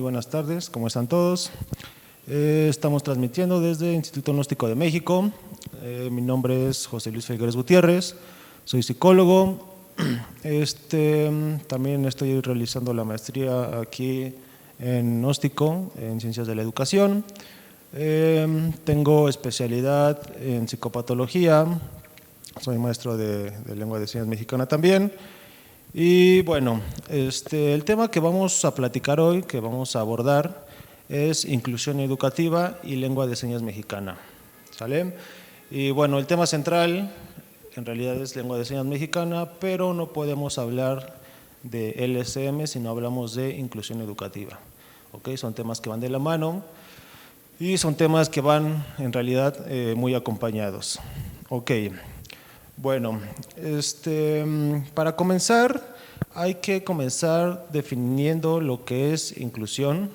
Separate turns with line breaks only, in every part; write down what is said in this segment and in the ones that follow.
buenas tardes, ¿cómo están todos? Estamos transmitiendo desde Instituto Gnóstico de México. Mi nombre es José Luis Figueres Gutiérrez, soy psicólogo. También estoy realizando la maestría aquí en Gnóstico, en Ciencias de la Educación. Tengo especialidad en psicopatología, soy maestro de lengua de señas mexicana también. Y bueno, el tema que vamos a platicar hoy, que vamos a abordar, es inclusión educativa y lengua de señas mexicana, ¿sale? Y bueno, el tema central en realidad es lengua de señas mexicana, pero no podemos hablar de LSM si no hablamos de inclusión educativa, ¿ok? Son temas que van de la mano y son temas que van en realidad muy acompañados, ¿ok? Bueno, para comenzar hay que comenzar definiendo lo que es inclusión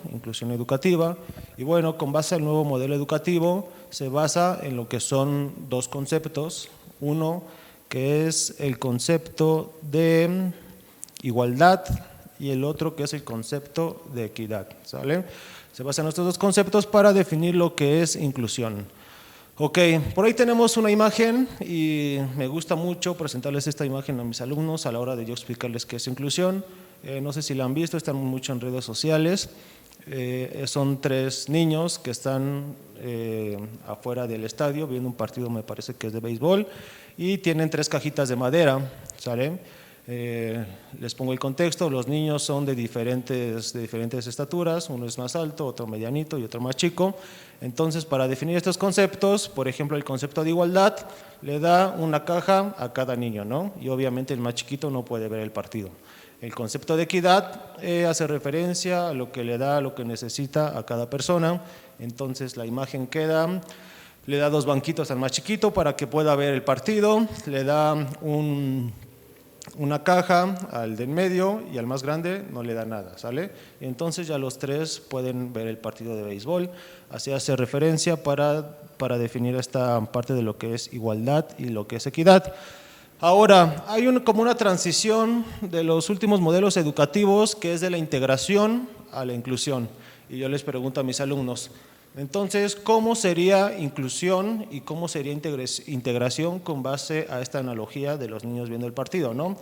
educativa, y bueno, con base al nuevo modelo educativo se basa en lo que son dos conceptos. Uno que es el concepto de igualdad y el otro que es el concepto de equidad, ¿sale? Se basa en estos dos conceptos para definir lo que es inclusión. Ok, por ahí tenemos una imagen y me gusta mucho presentarles esta imagen a mis alumnos a la hora de yo explicarles qué es inclusión. No sé si la han visto, están mucho en redes sociales. Son tres niños que están afuera del estadio viendo un partido, me parece que es de béisbol, y tienen tres cajitas de madera, ¿sale? Les pongo el contexto. Los niños son de diferentes estaturas, uno es más alto, otro medianito y otro más chico. Entonces, para definir estos conceptos, por ejemplo, el concepto de igualdad le da una caja a cada niño, ¿no? Y obviamente el más chiquito no puede ver el partido. El concepto de equidad hace referencia a lo que le da, a lo que necesita a cada persona. Entonces, la imagen queda, le da dos banquitos al más chiquito para que pueda ver el partido, le da una caja al del medio y al más grande no le da nada, ¿sale? Entonces ya los tres pueden ver el partido de béisbol. Así hace referencia para definir esta parte de lo que es igualdad y lo que es equidad. Ahora, hay como una transición de los últimos modelos educativos que es de la integración a la inclusión. Y yo les pregunto a mis alumnos, entonces, ¿cómo sería inclusión y cómo sería integración con base a esta analogía de los niños viendo el partido, ¿no?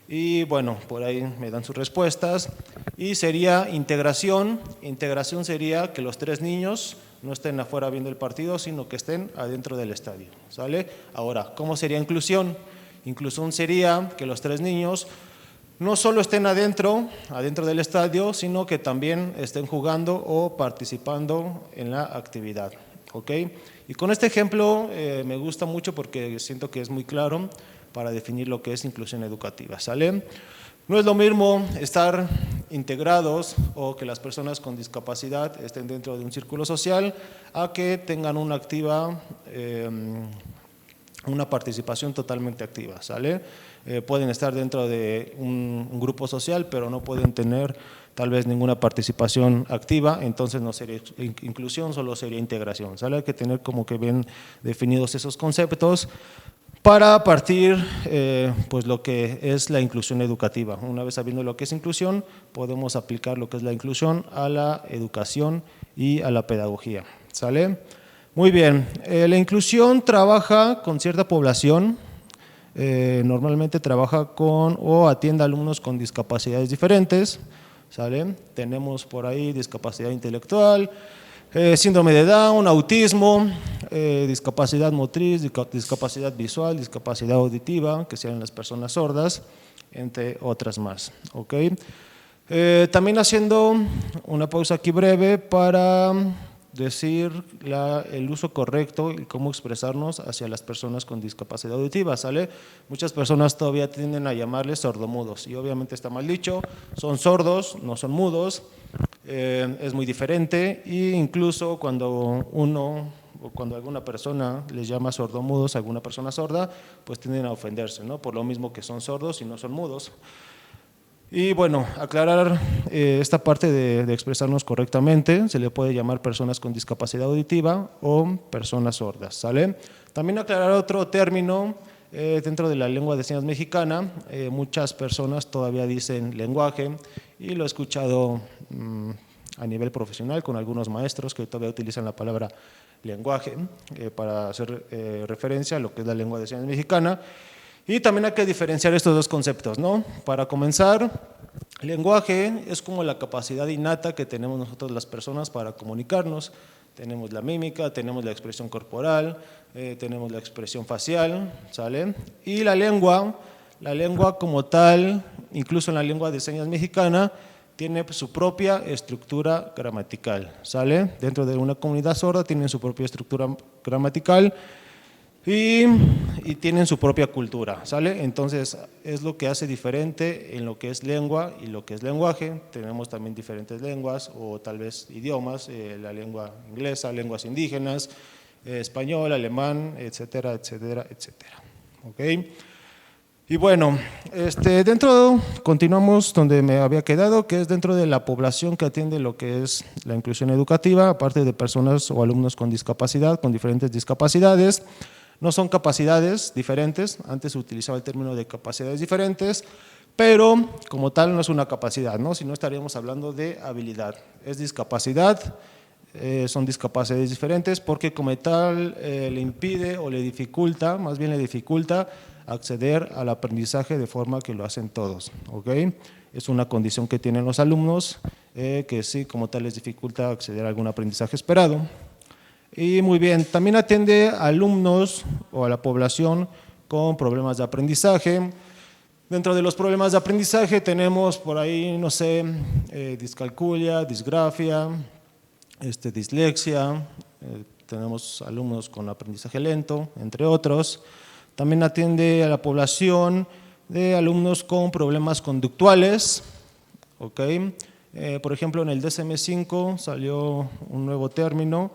Y bueno, por ahí me dan sus respuestas. Y sería integración sería que los tres niños no estén afuera viendo el partido, sino que estén adentro del estadio, ¿sale? Ahora, ¿cómo sería inclusión? Inclusión sería que los tres niños no solo estén adentro del estadio, sino que también estén jugando o participando en la actividad, ¿ok? Y con este ejemplo me gusta mucho porque siento que es muy claro para definir lo que es inclusión educativa, ¿sale? No es lo mismo estar integrados o que las personas con discapacidad estén dentro de un círculo social a que tengan una participación totalmente activa, ¿sale? Pueden estar dentro de un grupo social, pero no pueden tener tal vez ninguna participación activa, entonces no sería inclusión, solo sería integración, ¿sale? Hay que tener como que bien definidos esos conceptos para partir pues lo que es la inclusión educativa. Una vez sabiendo lo que es inclusión, podemos aplicar lo que es la inclusión a la educación y a la pedagogía, ¿sale? Muy bien, la inclusión trabaja con cierta población, normalmente trabaja con o atiende a alumnos con discapacidades diferentes, ¿sale? Tenemos por ahí discapacidad intelectual, síndrome de Down, autismo, discapacidad motriz, discapacidad visual, discapacidad auditiva, que sean las personas sordas, entre otras más, ¿ok? También haciendo una pausa aquí breve para decir el uso correcto y cómo expresarnos hacia las personas con discapacidad auditiva, ¿sale? Muchas personas todavía tienden a llamarles sordomudos y obviamente está mal dicho, son sordos, no son mudos, es muy diferente, e incluso cuando alguna persona les llama sordomudos a alguna persona sorda, pues tienden a ofenderse, ¿no? Por lo mismo que son sordos y no son mudos. Y bueno, aclarar esta parte de expresarnos correctamente, se le puede llamar personas con discapacidad auditiva o personas sordas, ¿sale? También aclarar otro término dentro de la lengua de señas mexicana, muchas personas todavía dicen lenguaje y lo he escuchado a nivel profesional con algunos maestros que todavía utilizan la palabra lenguaje para hacer referencia a lo que es la lengua de señas mexicana. Y también hay que diferenciar estos dos conceptos, ¿no? Para comenzar, lenguaje es como la capacidad innata que tenemos nosotros las personas para comunicarnos. Tenemos la mímica, tenemos la expresión corporal, tenemos la expresión facial, ¿sale? Y la lengua como tal, incluso en la lengua de señas mexicana, tiene su propia estructura gramatical, ¿sale? Dentro de una comunidad sorda tienen su propia estructura gramatical y tienen su propia cultura, ¿sale? Entonces, es lo que hace diferente en lo que es lengua y lo que es lenguaje. Tenemos también diferentes lenguas o tal vez idiomas, la lengua inglesa, lenguas indígenas, español, alemán, etcétera, etcétera, etcétera. ¿Ok? Y bueno, continuamos donde me había quedado, que es dentro de la población que atiende lo que es la inclusión educativa, aparte de personas o alumnos con discapacidad, con diferentes discapacidades. No son capacidades diferentes, antes se utilizaba el término de capacidades diferentes, pero como tal no es una capacidad, ¿no? Si no estaríamos hablando de habilidad. Es discapacidad, son discapacidades diferentes porque como tal le impide o le dificulta, más bien le dificulta acceder al aprendizaje de forma que lo hacen todos, ¿ok? Es una condición que tienen los alumnos que sí, como tal les dificulta acceder a algún aprendizaje esperado. Y muy bien, también atiende a alumnos o a la población con problemas de aprendizaje. Dentro de los problemas de aprendizaje tenemos por ahí, no sé, discalculia, disgrafia, dislexia, tenemos alumnos con aprendizaje lento, entre otros. También atiende a la población de alumnos con problemas conductuales, ¿ok? Por ejemplo, en el DSM-5 salió un nuevo término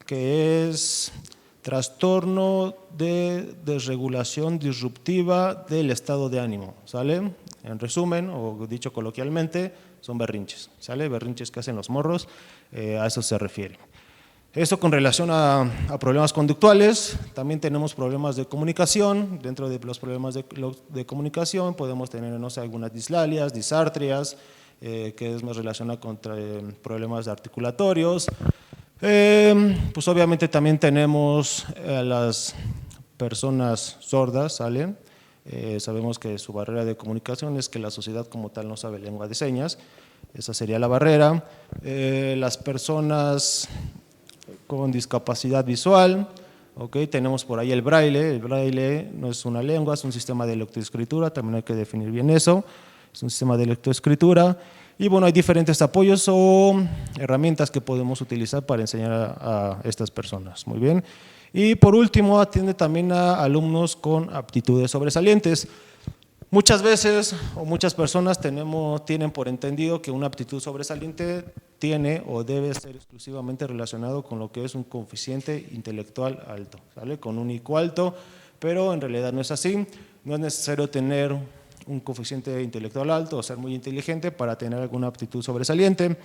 que es trastorno de desregulación disruptiva del estado de ánimo, ¿sale? En resumen, o dicho coloquialmente, son berrinches, ¿sale? Berrinches que hacen los morros, a eso se refiere. Esto con relación a problemas conductuales. También tenemos problemas de comunicación. Dentro de los problemas de comunicación podemos tener, no sé, algunas dislalias, disartrias, que es más relacionada con problemas articulatorios. Pues obviamente también tenemos a las personas sordas, ¿sale? Sabemos que su barrera de comunicación es que la sociedad como tal no sabe lengua de señas, esa sería la barrera. Las personas con discapacidad visual, ¿ok? Tenemos por ahí el braille no es una lengua, es un sistema de lectoescritura, también hay que definir bien eso, es un sistema de lectoescritura. Y bueno, hay diferentes apoyos o herramientas que podemos utilizar para enseñar a estas personas. Muy bien. Y por último, atiende también a alumnos con aptitudes sobresalientes. Muchas veces o muchas personas tienen por entendido que una aptitud sobresaliente tiene o debe ser exclusivamente relacionado con lo que es un coeficiente intelectual alto, ¿sale? Con un IQ alto, pero en realidad no es así. No es necesario tener un coeficiente intelectual alto o ser muy inteligente para tener alguna aptitud sobresaliente.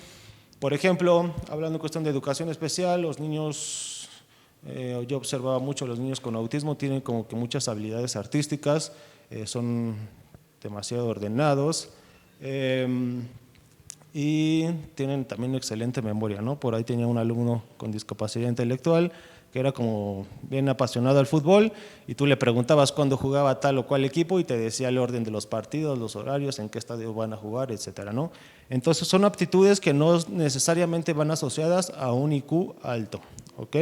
Por ejemplo, hablando en cuestión de educación especial, los niños, yo observaba mucho, los niños con autismo tienen como que muchas habilidades artísticas, son demasiado ordenados y tienen también excelente memoria, ¿no? Por ahí tenía un alumno con discapacidad intelectual que era como bien apasionado al fútbol y tú le preguntabas cuándo jugaba tal o cual equipo y te decía el orden de los partidos, los horarios, en qué estadio van a jugar, etcétera, ¿no? Entonces son aptitudes que no necesariamente van asociadas a un IQ alto, ¿ok?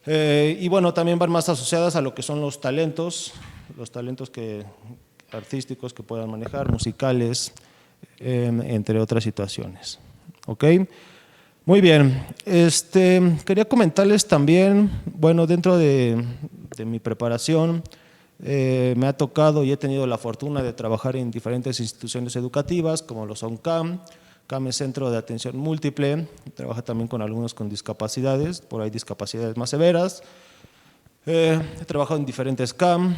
Y bueno, también van más asociadas a lo que son los talentos artísticos que puedan manejar, musicales, entre otras situaciones, ¿ok? Muy bien, quería comentarles también, bueno, dentro de mi preparación me ha tocado y he tenido la fortuna de trabajar en diferentes instituciones educativas como lo son CAM es Centro de Atención Múltiple, trabaja también con alumnos con discapacidades, por ahí discapacidades más severas. He trabajado en diferentes CAM,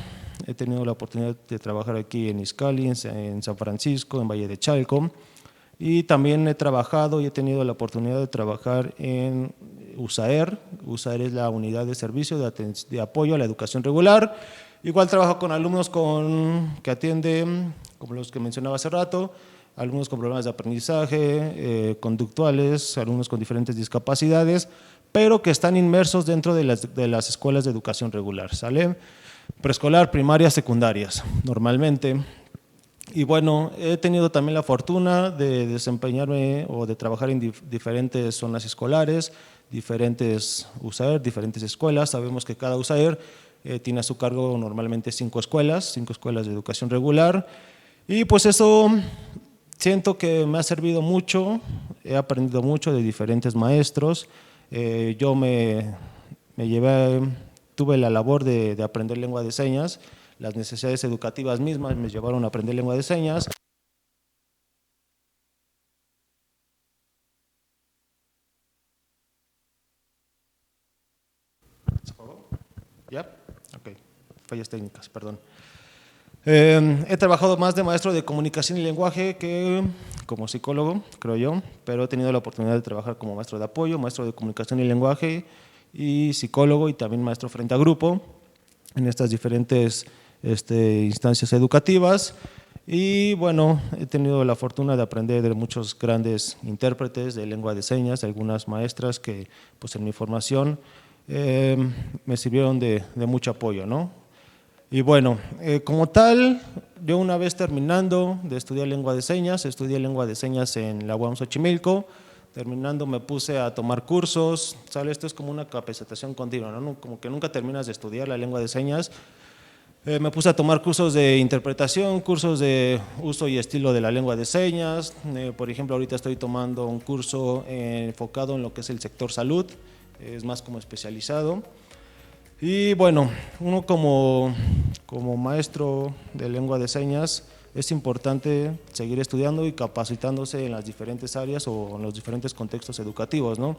he tenido la oportunidad de trabajar aquí en Izcalli, en San Francisco, en Valle de Chalco. Y también he trabajado y he tenido la oportunidad de trabajar en USAER. USAER es la unidad de servicio de apoyo a la educación regular. Igual trabajo con alumnos que atienden, como los que mencionaba hace rato, alumnos con problemas de aprendizaje, conductuales, alumnos con diferentes discapacidades, pero que están inmersos dentro de las escuelas de educación regular, ¿sale? Preescolar, primarias, secundarias, normalmente. Y bueno, he tenido también la fortuna de desempeñarme o de trabajar en diferentes zonas escolares, diferentes USAER, diferentes escuelas. Sabemos que cada USAER tiene a su cargo normalmente 5 escuelas de educación regular. Y pues eso siento que me ha servido mucho, he aprendido mucho de diferentes maestros. Yo tuve la labor de aprender lengua de señas. Las necesidades educativas mismas me llevaron a aprender lengua de señas. ¿Se apagó? ¿Ya? Ok, fallas técnicas, perdón. He trabajado más de maestro de comunicación y lenguaje que como psicólogo, creo yo, pero he tenido la oportunidad de trabajar como maestro de apoyo, maestro de comunicación y lenguaje y psicólogo y también maestro frente a grupo en estas diferentes instancias educativas. Y bueno, he tenido la fortuna de aprender de muchos grandes intérpretes de lengua de señas, de algunas maestras que pues en mi formación me sirvieron de mucho apoyo, ¿no? Y bueno, como tal, yo una vez terminando de estudiar lengua de señas, estudié lengua de señas en la UAM Xochimilco. Terminando me puse a tomar cursos, ¿sale? Esto es como una capacitación continua, ¿no? Como que nunca terminas de estudiar la lengua de señas. Me puse a tomar cursos de interpretación, cursos de uso y estilo de la lengua de señas. Por ejemplo, ahorita estoy tomando un curso enfocado en lo que es el sector salud, es más como especializado. Y bueno, uno como maestro de lengua de señas es importante seguir estudiando y capacitándose en las diferentes áreas o en los diferentes contextos educativos, ¿no?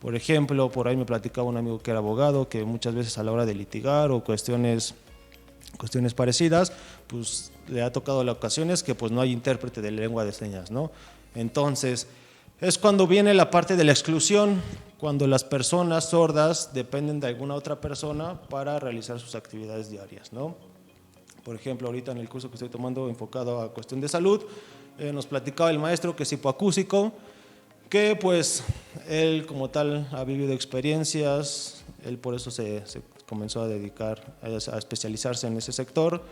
Por ejemplo, por ahí me platicaba un amigo que era abogado, que muchas veces a la hora de litigar o cuestiones parecidas, pues le ha tocado las ocasiones que pues no hay intérprete de lengua de señas, ¿no? Entonces, es cuando viene la parte de la exclusión, cuando las personas sordas dependen de alguna otra persona para realizar sus actividades diarias, ¿no? Por ejemplo, ahorita en el curso que estoy tomando enfocado a cuestión de salud, nos platicaba el maestro que es hipoacúsico, que pues él como tal ha vivido experiencias, él por eso se comenzó a dedicar a especializarse en ese sector,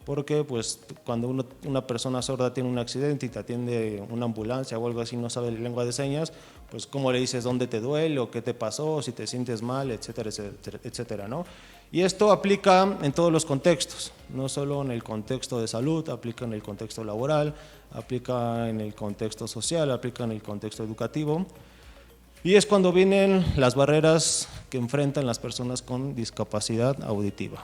porque pues cuando una persona sorda tiene un accidente y te atiende una ambulancia o algo así, no sabe lengua de señas, pues cómo le dices dónde te duele o qué te pasó, si te sientes mal, etcétera, etcétera, etcétera, ¿no? Y esto aplica en todos los contextos, no solo en el contexto de salud, aplica en el contexto laboral, aplica en el contexto social, aplica en el contexto educativo. Y es cuando vienen las barreras que enfrentan las personas con discapacidad auditiva,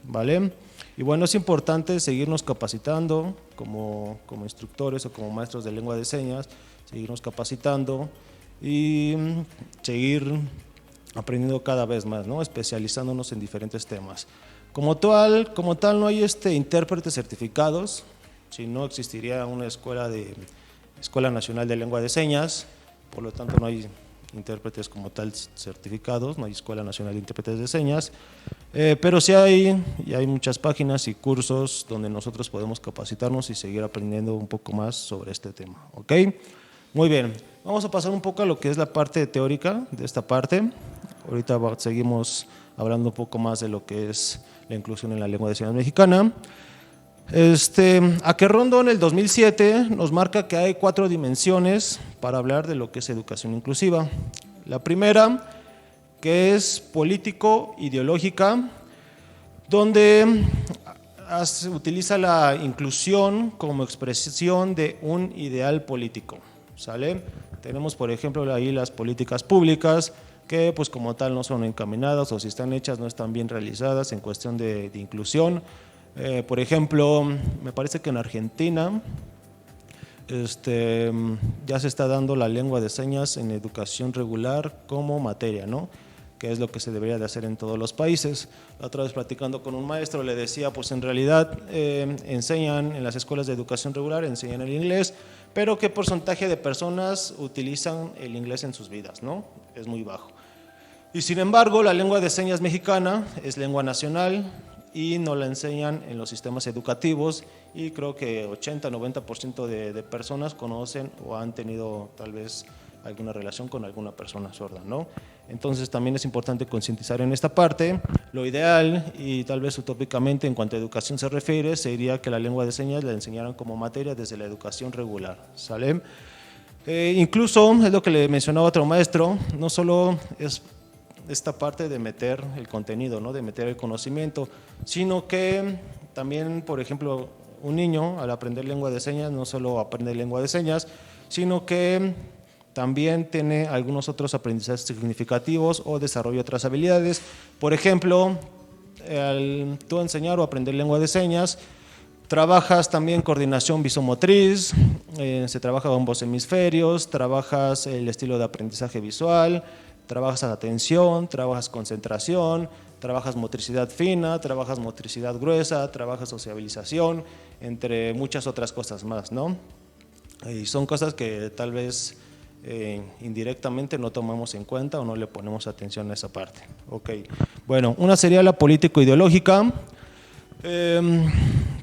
¿vale? Y bueno, es importante seguirnos capacitando como instructores o como maestros de lengua de señas, seguirnos capacitando y seguir aprendiendo cada vez más, ¿no? Especializándonos en diferentes temas. Como tal no hay intérpretes certificados, si no existiría una Escuela Nacional de Lengua de Señas, por lo tanto no hay intérpretes como tal certificados, no hay Escuela Nacional de Intérpretes de Señas, pero sí hay muchas páginas y cursos donde nosotros podemos capacitarnos y seguir aprendiendo un poco más sobre este tema, ¿ok? Muy bien, vamos a pasar un poco a lo que es la parte teórica de esta parte. Ahorita seguimos hablando un poco más de lo que es la inclusión en la lengua de señas mexicana. Akerrondo en el 2007 nos marca que hay 4 dimensiones para hablar de lo que es educación inclusiva. La primera, que es político-ideológica, donde utiliza la inclusión como expresión de un ideal político, ¿sale? Tenemos, por ejemplo, ahí las políticas públicas que pues como tal no son encaminadas o si están hechas no están bien realizadas en cuestión de inclusión. Por ejemplo, me parece que en Argentina ya se está dando la lengua de señas en educación regular como materia, ¿no? Que es lo que se debería de hacer en todos los países. La otra vez platicando con un maestro le decía, pues en realidad enseñan en las escuelas de educación regular, enseñan el inglés, pero ¿qué porcentaje de personas utilizan el inglés en sus vidas, ¿no? Es muy bajo. Y sin embargo, la lengua de señas mexicana es lengua nacional, y no la enseñan en los sistemas educativos, y creo que 80-90% de personas conocen o han tenido tal vez alguna relación con alguna persona sorda, ¿no? Entonces también es importante concientizar en esta parte. Lo ideal, y tal vez utópicamente en cuanto a educación se refiere, sería que la lengua de señas la enseñaran como materia desde la educación regular, ¿sale? Incluso, es lo que le mencionaba otro maestro, no solo es esta parte de meter el contenido, ¿no? De meter el conocimiento, sino que también, por ejemplo, un niño al aprender lengua de señas no solo aprende lengua de señas, sino que también tiene algunos otros aprendizajes significativos o desarrolla otras habilidades. Por ejemplo, al tú enseñar o aprender lengua de señas, trabajas también coordinación visomotriz, se trabaja ambos hemisferios, trabajas el estilo de aprendizaje visual, trabajas atención, trabajas concentración, trabajas motricidad fina, trabajas motricidad gruesa, trabajas sociabilización, entre muchas otras cosas más, ¿no? Y son cosas que tal vez indirectamente no tomamos en cuenta o no le ponemos atención a esa parte. Okay. Bueno, una sería la político-ideológica,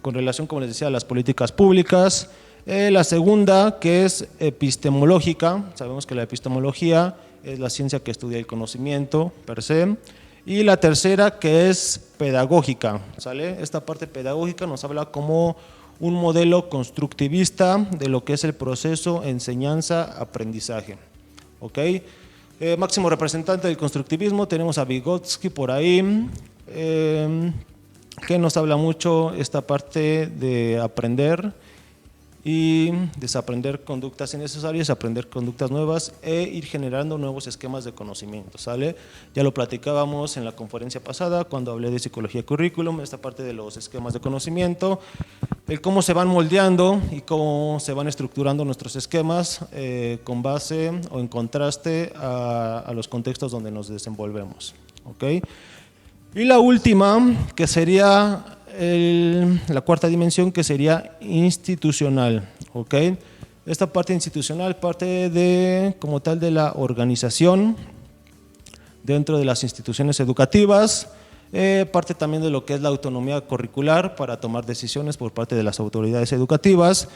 con relación, como les decía, a las políticas públicas. La segunda, que es epistemológica, sabemos que la epistemología es la ciencia que estudia el conocimiento per se. Y la tercera, que es pedagógica, ¿sale? Esta parte pedagógica nos habla como un modelo constructivista de lo que es el proceso enseñanza-aprendizaje. ¿Ok? Máximo representante del constructivismo tenemos a Vygotsky por ahí, que nos habla mucho esta parte de aprender y desaprender conductas innecesarias, aprender conductas nuevas e ir generando nuevos esquemas de conocimiento, ¿sale? Ya lo platicábamos en la conferencia pasada cuando hablé de psicología currículum, esta parte de los esquemas de conocimiento, el cómo se van moldeando y cómo se van estructurando nuestros esquemas con base o en contraste a los contextos donde nos desenvolvemos, ¿ok? Y la última, que sería la cuarta dimensión, que sería institucional, ¿ok? Esta parte institucional parte de, como tal, de la organización dentro de las instituciones educativas, parte también de lo que es la autonomía curricular para tomar decisiones por parte de las autoridades educativas.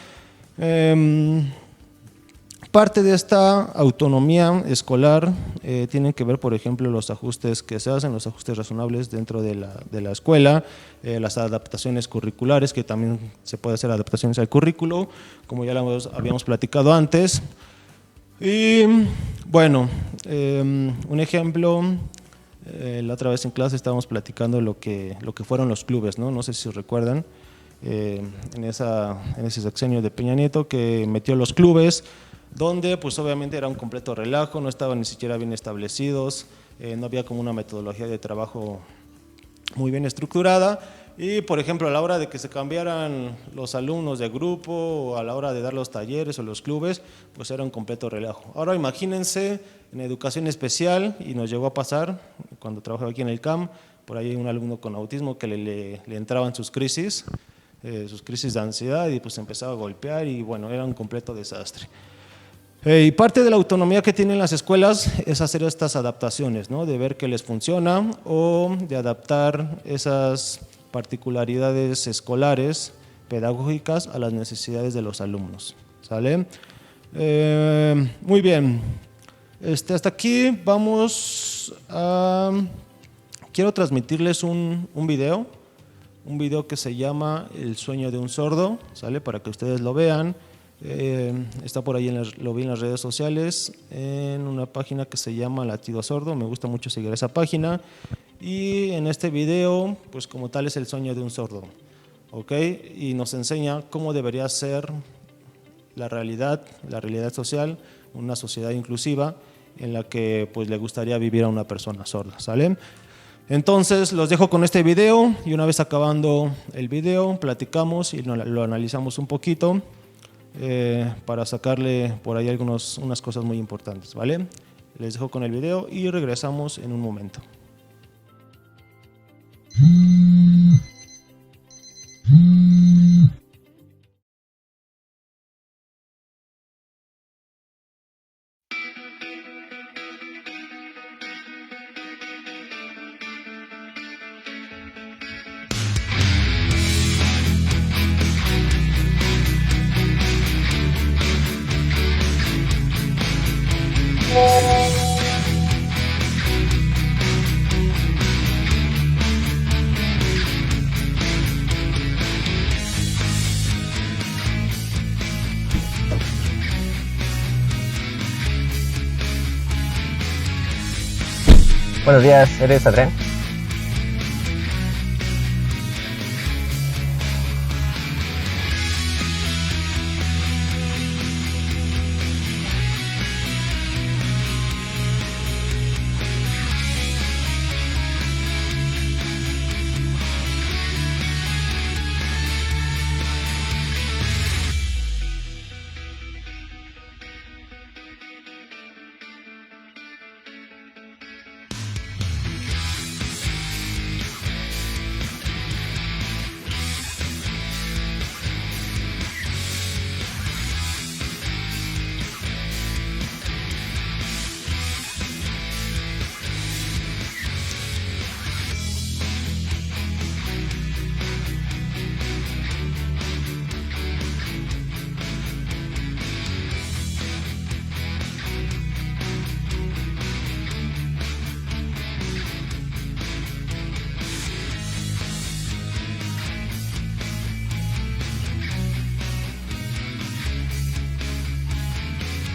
Parte de esta autonomía escolar tienen que ver, por ejemplo, los ajustes que se hacen, los ajustes razonables dentro de la escuela, las adaptaciones curriculares, que también se puede hacer adaptaciones al currículo, como ya lo habíamos platicado antes. Y bueno, un ejemplo, la otra vez en clase estábamos platicando lo que fueron los clubes, ¿no? No sé si recuerdan, en ese sexenio de Peña Nieto, que metió los clubes, donde pues obviamente era un completo relajo, no estaban ni siquiera bien establecidos, no había como una metodología de trabajo muy bien estructurada, y por ejemplo a la hora de que se cambiaran los alumnos de grupo o a la hora de dar los talleres o los clubes, pues era un completo relajo. Ahora imagínense en educación especial, y nos llegó a pasar cuando trabajaba aquí en el CAM, por ahí un alumno con autismo que le entraban sus crisis de ansiedad, y pues empezaba a golpear y bueno, era un completo desastre. Y parte de la autonomía que tienen las escuelas es hacer estas adaptaciones, ¿no? De ver qué les funciona o de adaptar esas particularidades escolares, pedagógicas, a las necesidades de los alumnos, ¿sale? Muy bien, hasta aquí vamos a… Quiero transmitirles un video que se llama El sueño de un sordo, ¿sale? Para que ustedes lo vean. Está por ahí, lo vi en las redes sociales, en una página que se llama Latido Sordo. Me gusta mucho seguir esa página, y en este video pues como tal es el sueño de un sordo, ¿ok? Y nos enseña cómo debería ser la realidad social, una sociedad inclusiva en la que pues le gustaría vivir a una persona sorda, ¿sale? Entonces los dejo con este video, y una vez acabando el video platicamos y lo analizamos un poquito, para sacarle por ahí unas cosas muy importantes, ¿vale? Les dejo con el video y regresamos en un momento.
Buenos días, ¿eres Adrián?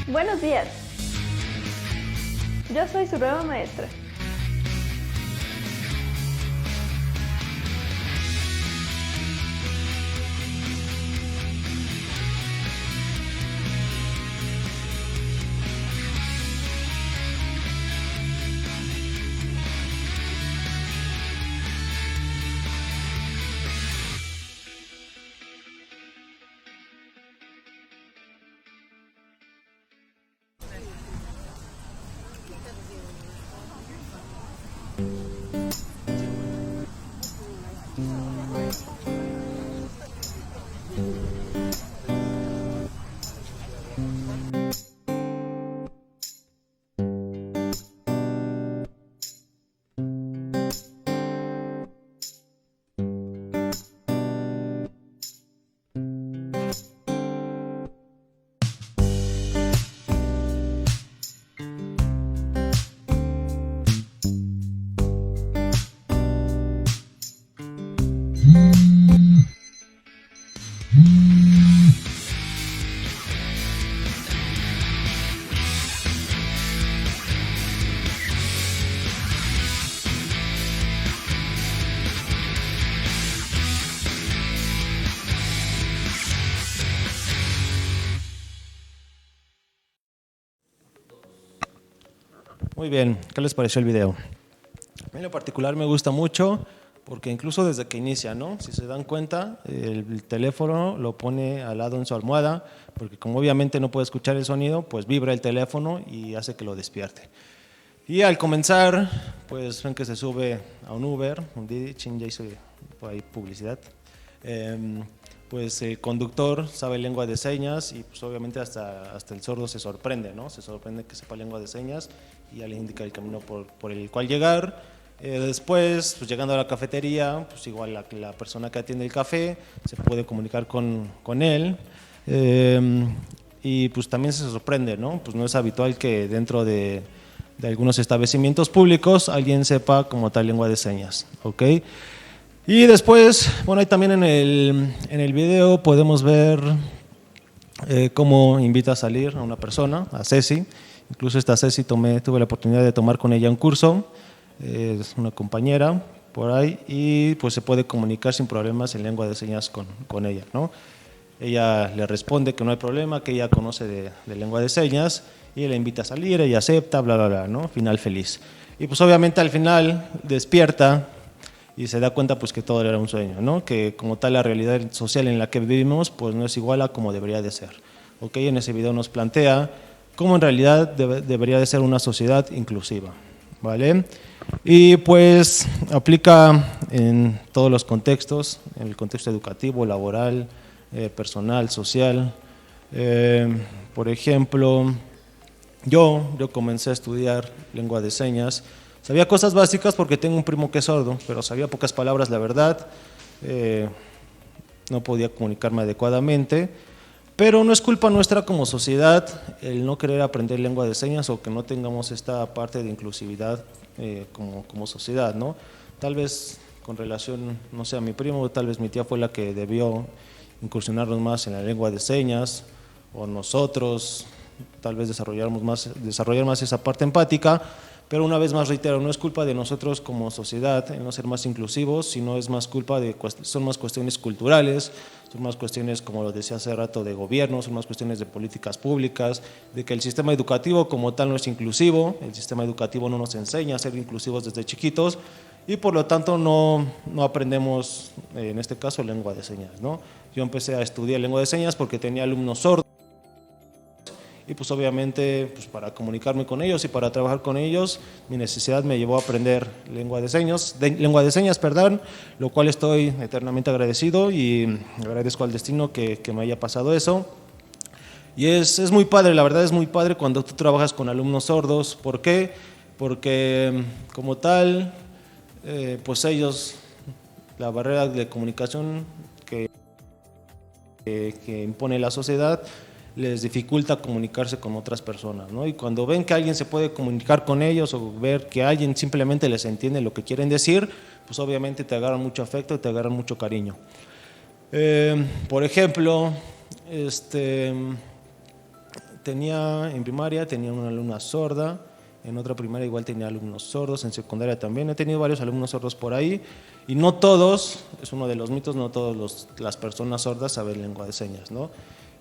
Buenos días. Yo soy su nueva maestra.
Muy bien, ¿qué les pareció el video? A mí en lo particular me gusta mucho porque incluso desde que inicia, ¿no? Si se dan cuenta, el teléfono lo pone al lado en su almohada, porque como obviamente no puede escuchar el sonido, pues vibra el teléfono y hace que lo despierte. Y al comenzar, pues ven que se sube a un Uber, un Didi, ya hizo por ahí publicidad. Pues el conductor sabe lengua de señas y pues obviamente hasta el sordo se sorprende, ¿no? Se sorprende que sepa lengua de señas y ya le indica el camino por el cual llegar. Después, pues llegando a la cafetería, pues igual la persona que atiende el café se puede comunicar con él. Y pues también se sorprende, ¿no? Pues no es habitual que dentro de algunos establecimientos públicos alguien sepa como tal lengua de señas, ¿ok? Y después, bueno, ahí también en el video podemos ver cómo invita a salir a una persona, a Ceci. Incluso esta Ceci tuve la oportunidad de tomar con ella un curso, es una compañera por ahí, y pues se puede comunicar sin problemas en lengua de señas con ella, ¿no? Ella le responde que no hay problema, que ella conoce de lengua de señas, y le invita a salir, ella acepta, bla, bla, bla, ¿no? Final feliz. Y pues obviamente al final despierta y se da cuenta pues que todo era un sueño, ¿no? Que como tal la realidad social en la que vivimos pues no es igual a como debería de ser. ¿Ok? En ese video nos plantea cómo en realidad debería de ser una sociedad inclusiva, ¿vale? Y pues aplica en todos los contextos, en el contexto educativo, laboral, personal, social. Por ejemplo, yo comencé a estudiar lengua de señas. Sabía cosas básicas porque tengo un primo que es sordo, pero sabía pocas palabras, la verdad. No podía comunicarme adecuadamente, pero no es culpa nuestra como sociedad el no querer aprender lengua de señas o que no tengamos esta parte de inclusividad como sociedad, ¿no? Tal vez con relación, no sé, a mi primo, tal vez mi tía fue la que debió incursionarnos más en la lengua de señas, o nosotros tal vez desarrollar más esa parte empática, pero una vez más reitero, no es culpa de nosotros como sociedad en no ser más inclusivos, sino es más culpa son más cuestiones culturales, son más cuestiones, como lo decía hace rato, de gobierno, son más cuestiones de políticas públicas, de que el sistema educativo como tal no es inclusivo, el sistema educativo no nos enseña a ser inclusivos desde chiquitos y por lo tanto no aprendemos, en este caso, lengua de señas, ¿no? Yo empecé a estudiar lengua de señas porque tenía alumnos sordos, y pues obviamente pues para comunicarme con ellos y para trabajar con ellos, mi necesidad me llevó a aprender lengua de señas, lo cual estoy eternamente agradecido y agradezco al destino que me haya pasado eso. Y es muy padre, la verdad es muy padre cuando tú trabajas con alumnos sordos. ¿Por qué? Porque como tal, pues ellos, la barrera de comunicación que impone la sociedad, les dificulta comunicarse con otras personas, ¿no? Y cuando ven que alguien se puede comunicar con ellos o ver que alguien simplemente les entiende lo que quieren decir, pues obviamente te agarran mucho afecto y te agarran mucho cariño. Por ejemplo, en primaria tenía una alumna sorda, en otra primaria igual tenía alumnos sordos, en secundaria también he tenido varios alumnos sordos por ahí, y no todos, es uno de los mitos, no todas las personas sordas saben lengua de señas, ¿no?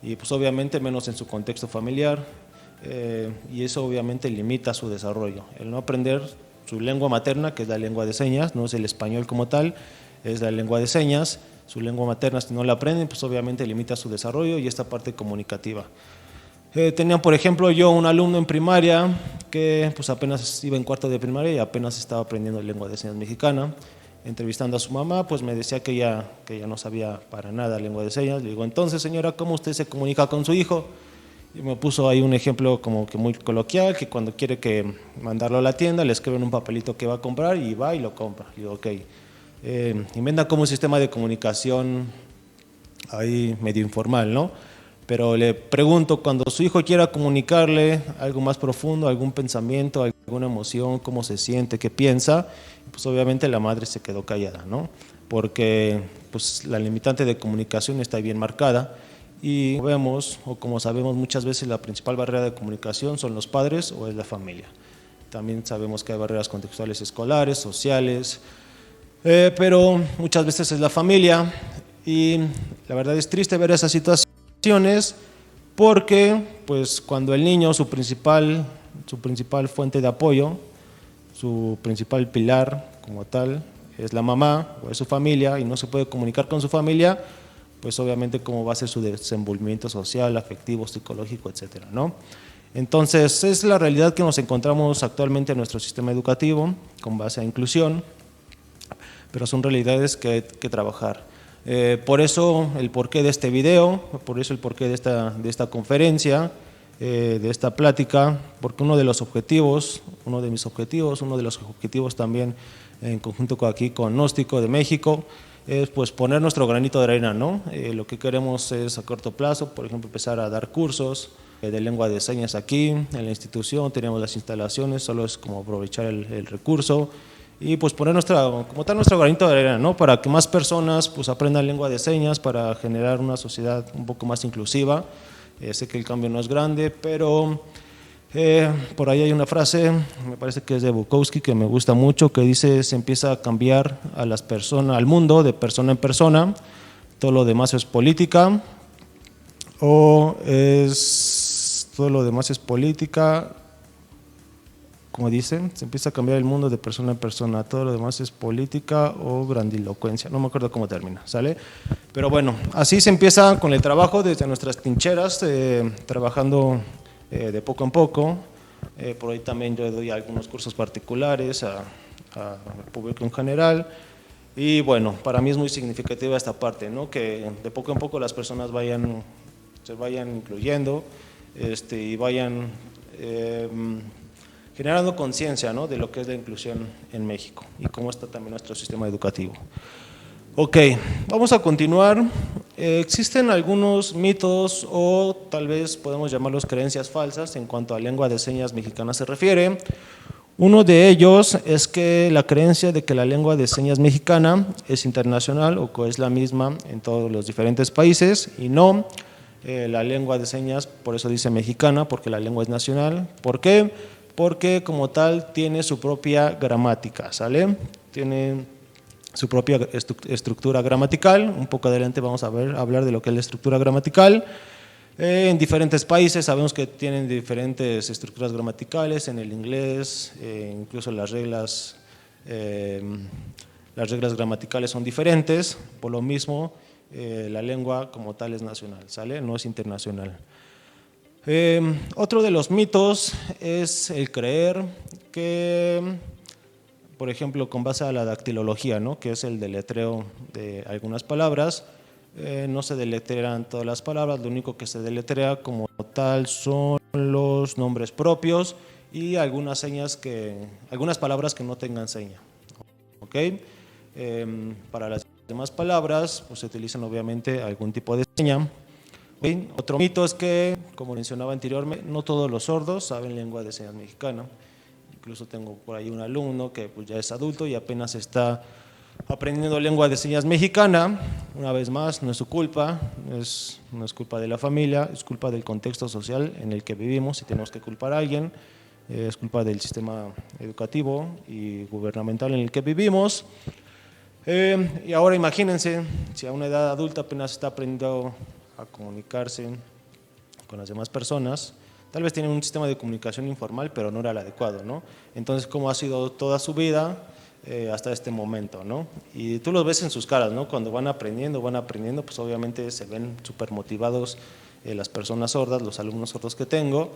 Y pues obviamente menos en su contexto familiar, y eso obviamente limita su desarrollo. El no aprender su lengua materna, que es la lengua de señas, no es el español como tal, es la lengua de señas, su lengua materna si no la aprenden, pues obviamente limita su desarrollo y esta parte comunicativa. Tenía, por ejemplo, yo un alumno en primaria que pues apenas iba en cuarto de primaria y apenas estaba aprendiendo lengua de señas mexicana. Entrevistando a su mamá, pues me decía que ella no sabía para nada lengua de señas. Le digo, entonces señora, ¿cómo usted se comunica con su hijo? Y me puso ahí un ejemplo como que muy coloquial, que cuando quiere que mandarlo a la tienda, le escriben un papelito que va a comprar y va y lo compra. Le digo, ok, inventa como un sistema de comunicación ahí medio informal, ¿no? Pero le pregunto, cuando su hijo quiera comunicarle algo más profundo, algún pensamiento, alguna emoción, cómo se siente, qué piensa, pues obviamente la madre se quedó callada, ¿no? Porque pues la limitante de comunicación está bien marcada y como sabemos muchas veces la principal barrera de comunicación son los padres o es la familia. También sabemos que hay barreras contextuales escolares, sociales, pero muchas veces es la familia y la verdad es triste ver esa situación porque pues cuando el niño, su principal fuente de apoyo, su principal pilar como tal es la mamá o es su familia y no se puede comunicar con su familia, pues obviamente cómo va a ser su desenvolvimiento social, afectivo, psicológico, etcétera, ¿no? Entonces es la realidad que nos encontramos actualmente en nuestro sistema educativo con base a inclusión, pero son realidades que hay que trabajar. Por eso el porqué de este video, por eso el porqué de esta conferencia, de esta plática, porque uno de los objetivos también en conjunto aquí con Gnóstico de México, es pues poner nuestro granito de arena, ¿no? Lo que queremos es a corto plazo, por ejemplo, empezar a dar cursos de lengua de señas aquí en la institución, tenemos las instalaciones, solo es como aprovechar el recurso y pues poner nuestro granito de arena, ¿no? Para que más personas pues aprendan lengua de señas, para generar una sociedad un poco más inclusiva. Sé que el cambio no es grande, pero por ahí hay una frase, me parece que es de Bukowski, que me gusta mucho, que dice: se empieza a cambiar a las personas, al mundo de persona en persona, todo lo demás es política, como dicen, se empieza a cambiar el mundo de persona en persona, todo lo demás es política o grandilocuencia, no me acuerdo cómo termina, ¿sale? Pero bueno, así se empieza con el trabajo desde nuestras trincheras, trabajando de poco en poco. Por ahí también yo doy algunos cursos particulares al público en general. Y bueno, para mí es muy significativa esta parte, ¿no? Que de poco en poco las personas se vayan incluyendo y vayan generando conciencia, ¿no? De lo que es la inclusión en México y cómo está también nuestro sistema educativo. Ok, vamos a continuar. Existen algunos mitos o tal vez podemos llamarlos creencias falsas en cuanto a lengua de señas mexicana se refiere. Uno de ellos es que la creencia de que la lengua de señas mexicana es internacional o que es la misma en todos los diferentes países, y no. La lengua de señas, por eso dice mexicana, porque la lengua es nacional. ¿Por qué? porque como tal tiene su propia gramática, ¿sale? Tiene su propia estructura gramatical. Un poco adelante vamos a hablar de lo que es la estructura gramatical. En diferentes países sabemos que tienen diferentes estructuras gramaticales, en el inglés, incluso las reglas gramaticales son diferentes, por lo mismo la lengua como tal es nacional, ¿sale? No es internacional. Otro de los mitos es el creer que, por ejemplo, con base a la dactilología, ¿no?, que es el deletreo de algunas palabras, no se deletrean todas las palabras, lo único que se deletrea como tal son los nombres propios y algunas palabras que no tengan seña. ¿Okay? Para las demás palabras pues se utilizan obviamente algún tipo de seña. ¿Okay? Otro mito es que, como mencionaba anteriormente, no todos los sordos saben lengua de señas mexicana. Incluso tengo por ahí un alumno que pues ya es adulto y apenas está aprendiendo lengua de señas mexicana. Una vez más, no es su culpa, no es culpa de la familia, es culpa del contexto social en el que vivimos. Si tenemos que culpar a alguien, es culpa del sistema educativo y gubernamental en el que vivimos. Y ahora imagínense, si a una edad adulta apenas está aprendiendo a comunicarse con las demás personas, tal vez tienen un sistema de comunicación informal, pero no era el adecuado, ¿no? Entonces, ¿cómo ha sido toda su vida hasta este momento, ¿no? Y tú los ves en sus caras, ¿no? Cuando van aprendiendo, pues obviamente se ven súper motivados las personas sordas, los alumnos sordos que tengo,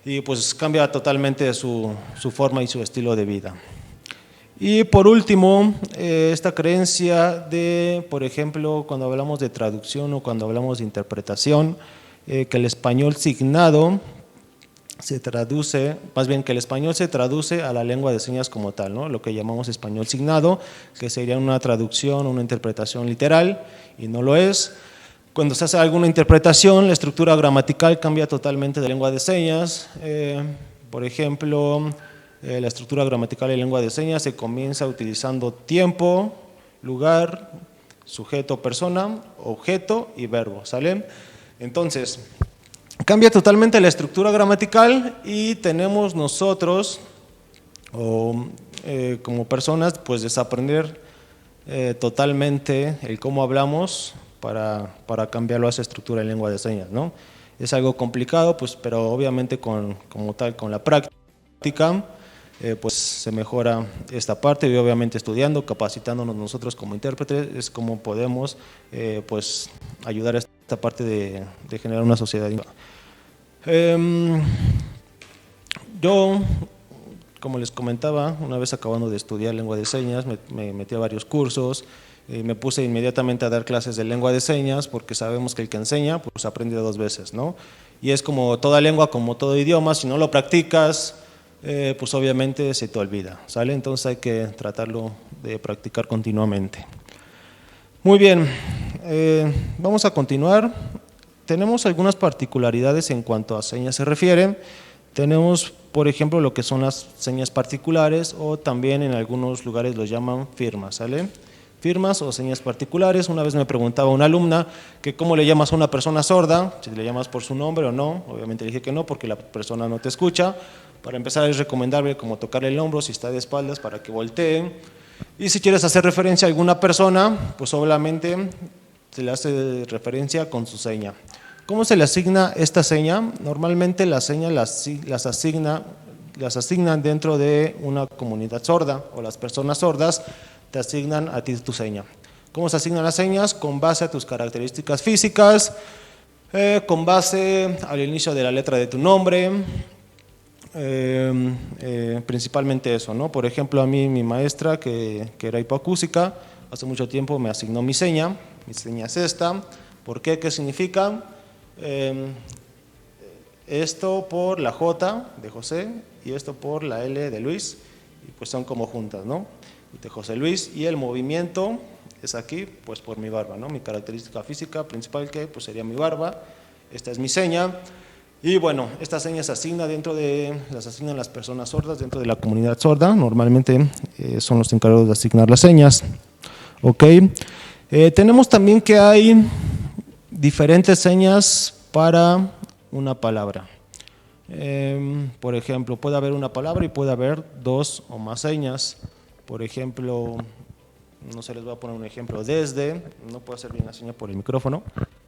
y pues cambia totalmente su forma y su estilo de vida. Y por último, esta creencia de, por ejemplo, cuando hablamos de traducción o cuando hablamos de interpretación, que el español signado se traduce, más bien que el español se traduce a la lengua de señas como tal, ¿no? Lo que llamamos español signado, que sería una traducción, una interpretación literal, y no lo es. Cuando se hace alguna interpretación, la estructura gramatical cambia totalmente de lengua de señas. Por ejemplo, la estructura gramatical de lengua de señas se comienza utilizando tiempo, lugar, sujeto, persona, objeto y verbo, ¿sale? Entonces, cambia totalmente la estructura gramatical y tenemos nosotros, como personas, pues desaprender totalmente el cómo hablamos para cambiarlo a esa estructura en lengua de señas, ¿no? Es algo complicado, pues, pero obviamente con la práctica, pues se mejora esta parte y obviamente estudiando, capacitándonos nosotros como intérpretes, es como podemos pues ayudar a esta parte de generar una sociedad. Yo, como les comentaba, una vez acabando de estudiar lengua de señas, me metí a varios cursos y me puse inmediatamente a dar clases de lengua de señas porque sabemos que el que enseña pues aprende 2 veces, ¿no? Y es como toda lengua, como todo idioma, si no lo practicas, pues obviamente se te olvida, ¿sale? Entonces hay que tratarlo de practicar continuamente. Muy bien, vamos a continuar. Tenemos algunas particularidades en cuanto a señas se refiere. Tenemos, por ejemplo, lo que son las señas particulares o también en algunos lugares los llaman firmas, ¿sale? Firmas o señas particulares. Una vez me preguntaba una alumna que cómo le llamas a una persona sorda, si le llamas por su nombre o no. Obviamente le dije que no porque la persona no te escucha. Para empezar es recomendable como tocarle el hombro si está de espaldas para que voltee. Y si quieres hacer referencia a alguna persona, pues obviamente se le hace referencia con su seña. ¿Cómo se le asigna esta seña? Normalmente las señas las asignan dentro de una comunidad sorda o las personas sordas te asignan a ti tu seña. ¿Cómo se asignan las señas? Con base a tus características físicas, con base al inicio de la letra de tu nombre, principalmente eso, ¿no? Por ejemplo, a mí mi maestra, que era hipoacústica, hace mucho tiempo me asignó mi seña es esta. ¿Por qué? ¿Qué significa? Esto por la J de José y esto por la L de Luis, y pues son como juntas, ¿no? De José Luis, y el movimiento es aquí, pues por mi barba, ¿no? Mi característica física principal que pues sería mi barba. Esta es mi seña. Y bueno, esta seña se asigna las asignan las personas sordas dentro de la comunidad sorda. Normalmente son los encargados de asignar las señas. ¿Ok? Tenemos también que hay diferentes señas para una palabra. Por ejemplo, puede haber una palabra y puede haber dos o más señas. Por ejemplo, no sé, les voy a poner un ejemplo. Desde, no puedo hacer bien la señal por el micrófono,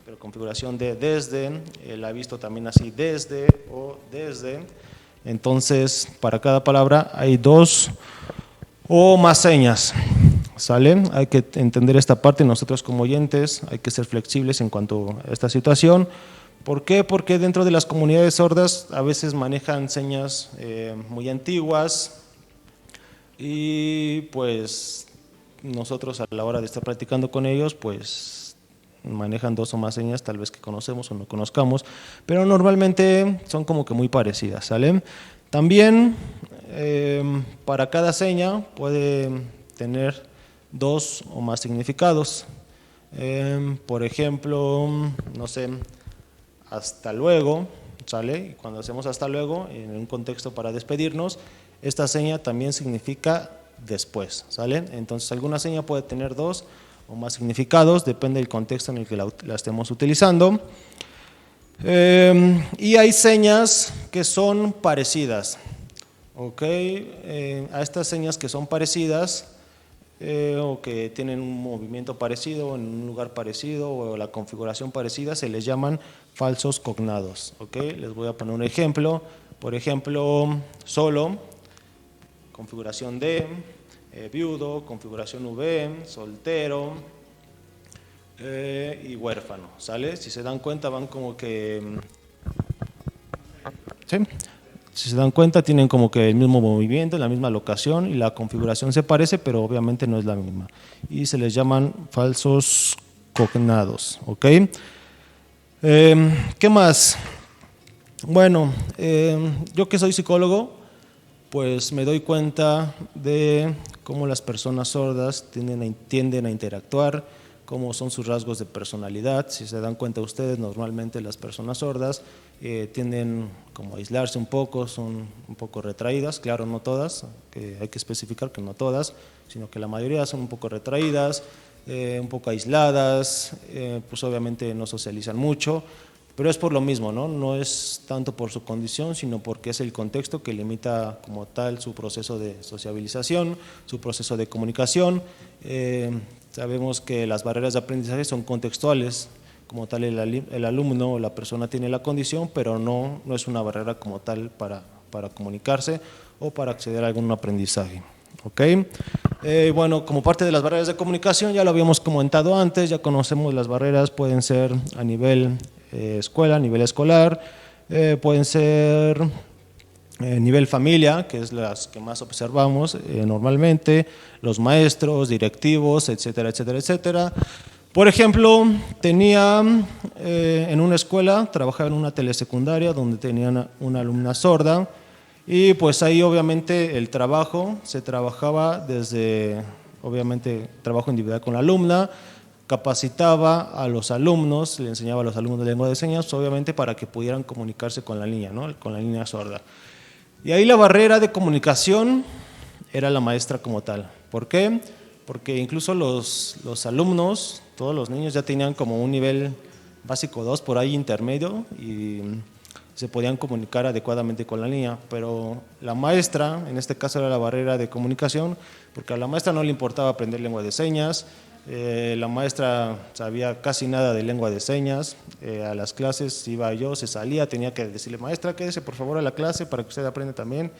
pero configuración de desde, la he visto también así, desde o desde. Entonces, para cada palabra hay dos o más señas. ¿Sale? Hay que entender esta parte. Nosotros como oyentes hay que ser flexibles en cuanto a esta situación. ¿Por qué? Porque dentro de las comunidades sordas a veces manejan señas muy antiguas y pues nosotros a la hora de estar practicando con ellos pues manejan dos o más señas tal vez que conocemos o no conozcamos, pero normalmente son como que muy parecidas, ¿sale? También para cada seña puede tener dos o más significados. Por ejemplo, no sé, hasta luego, ¿sale? Y cuando hacemos hasta luego, en un contexto para despedirnos, esta seña también significa después, ¿sale? Entonces, alguna seña puede tener dos o más significados, depende del contexto en el que la estemos utilizando. Y hay señas que son parecidas, ¿ok? A estas señas que son parecidas, o que tienen un movimiento parecido, en un lugar parecido o la configuración parecida, se les llaman falsos cognados. ¿Okay? Les voy a poner un ejemplo. Por ejemplo, solo, configuración D, viudo, configuración V, soltero y huérfano. ¿Sale? Si se dan cuenta, van como que… ¿sí? Si se dan cuenta, tienen como que el mismo movimiento, la misma locación y la configuración se parece, pero obviamente no es la misma. Y se les llaman falsos cognados. ¿Ok? ¿Qué más? Bueno, yo que soy psicólogo, pues me doy cuenta de cómo las personas sordas tienden a interactuar, cómo son sus rasgos de personalidad. Si se dan cuenta ustedes, normalmente las personas sordas tienden como a aislarse un poco, son un poco retraídas, claro, no todas, que hay que especificar que no todas, sino que la mayoría son un poco retraídas, un poco aisladas, pues obviamente no socializan mucho, pero es por lo mismo, ¿no? No es tanto por su condición, sino porque es el contexto que limita como tal su proceso de sociabilización, su proceso de comunicación. Sabemos que las barreras de aprendizaje son contextuales, como tal el alumno o la persona tiene la condición, pero no es una barrera como tal para comunicarse o para acceder a algún aprendizaje. ¿Okay? Bueno, como parte de las barreras de comunicación, ya lo habíamos comentado antes, ya conocemos las barreras, pueden ser a nivel escuela, a nivel escolar, pueden ser nivel familia, que es las que más observamos normalmente, los maestros, directivos, etcétera, etcétera, etcétera. Por ejemplo, tenía en una escuela, trabajaba en una telesecundaria donde tenía una alumna sorda y pues ahí obviamente el trabajo se trabajaba desde, obviamente, trabajo individual con la alumna, capacitaba a los alumnos, le enseñaba a los alumnos de lengua de señas, obviamente para que pudieran comunicarse con la niña, ¿no? Con la niña sorda. Y ahí la barrera de comunicación era la maestra como tal. ¿Por qué? Porque incluso los alumnos, todos los niños ya tenían como un nivel básico 2 por ahí intermedio y se podían comunicar adecuadamente con la niña, pero la maestra, en este caso era la barrera de comunicación, porque a la maestra no le importaba aprender lengua de señas, la maestra sabía casi nada de lengua de señas, a las clases iba yo, se salía, tenía que decirle, maestra, quédese por favor a la clase para que usted aprenda también.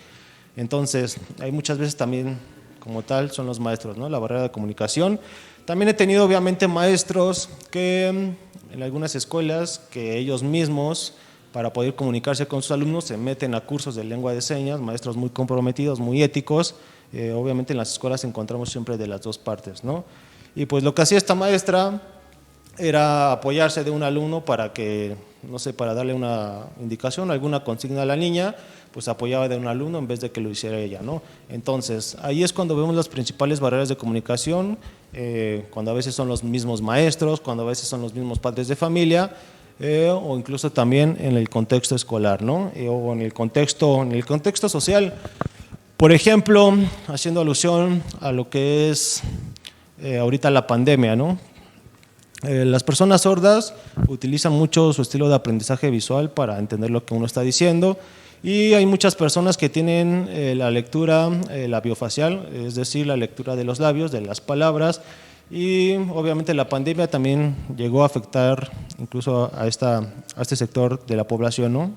Entonces, hay muchas veces también, como tal, son los maestros, ¿no? La barrera de comunicación. También he tenido obviamente maestros que en algunas escuelas, que ellos mismos, para poder comunicarse con sus alumnos, se meten a cursos de lengua de señas, maestros muy comprometidos, muy éticos. Obviamente en las escuelas encontramos siempre de las dos partes, ¿no? Y pues lo que hacía esta maestra era apoyarse de un alumno para que, no sé, para darle una indicación, alguna consigna a la niña, pues apoyaba de un alumno en vez de que lo hiciera ella, ¿no? Entonces, ahí es cuando vemos las principales barreras de comunicación, cuando a veces son los mismos maestros, cuando a veces son los mismos padres de familia, o incluso también en el contexto escolar, ¿no? O en el contexto social. Por ejemplo, haciendo alusión a lo que es ahorita la pandemia, ¿no? Las personas sordas utilizan mucho su estilo de aprendizaje visual para entender lo que uno está diciendo Y hay muchas personas que tienen la lectura labiofacial, es decir, la lectura de los labios, de las palabras, y obviamente la pandemia también llegó a afectar incluso a este sector de la población, ¿no?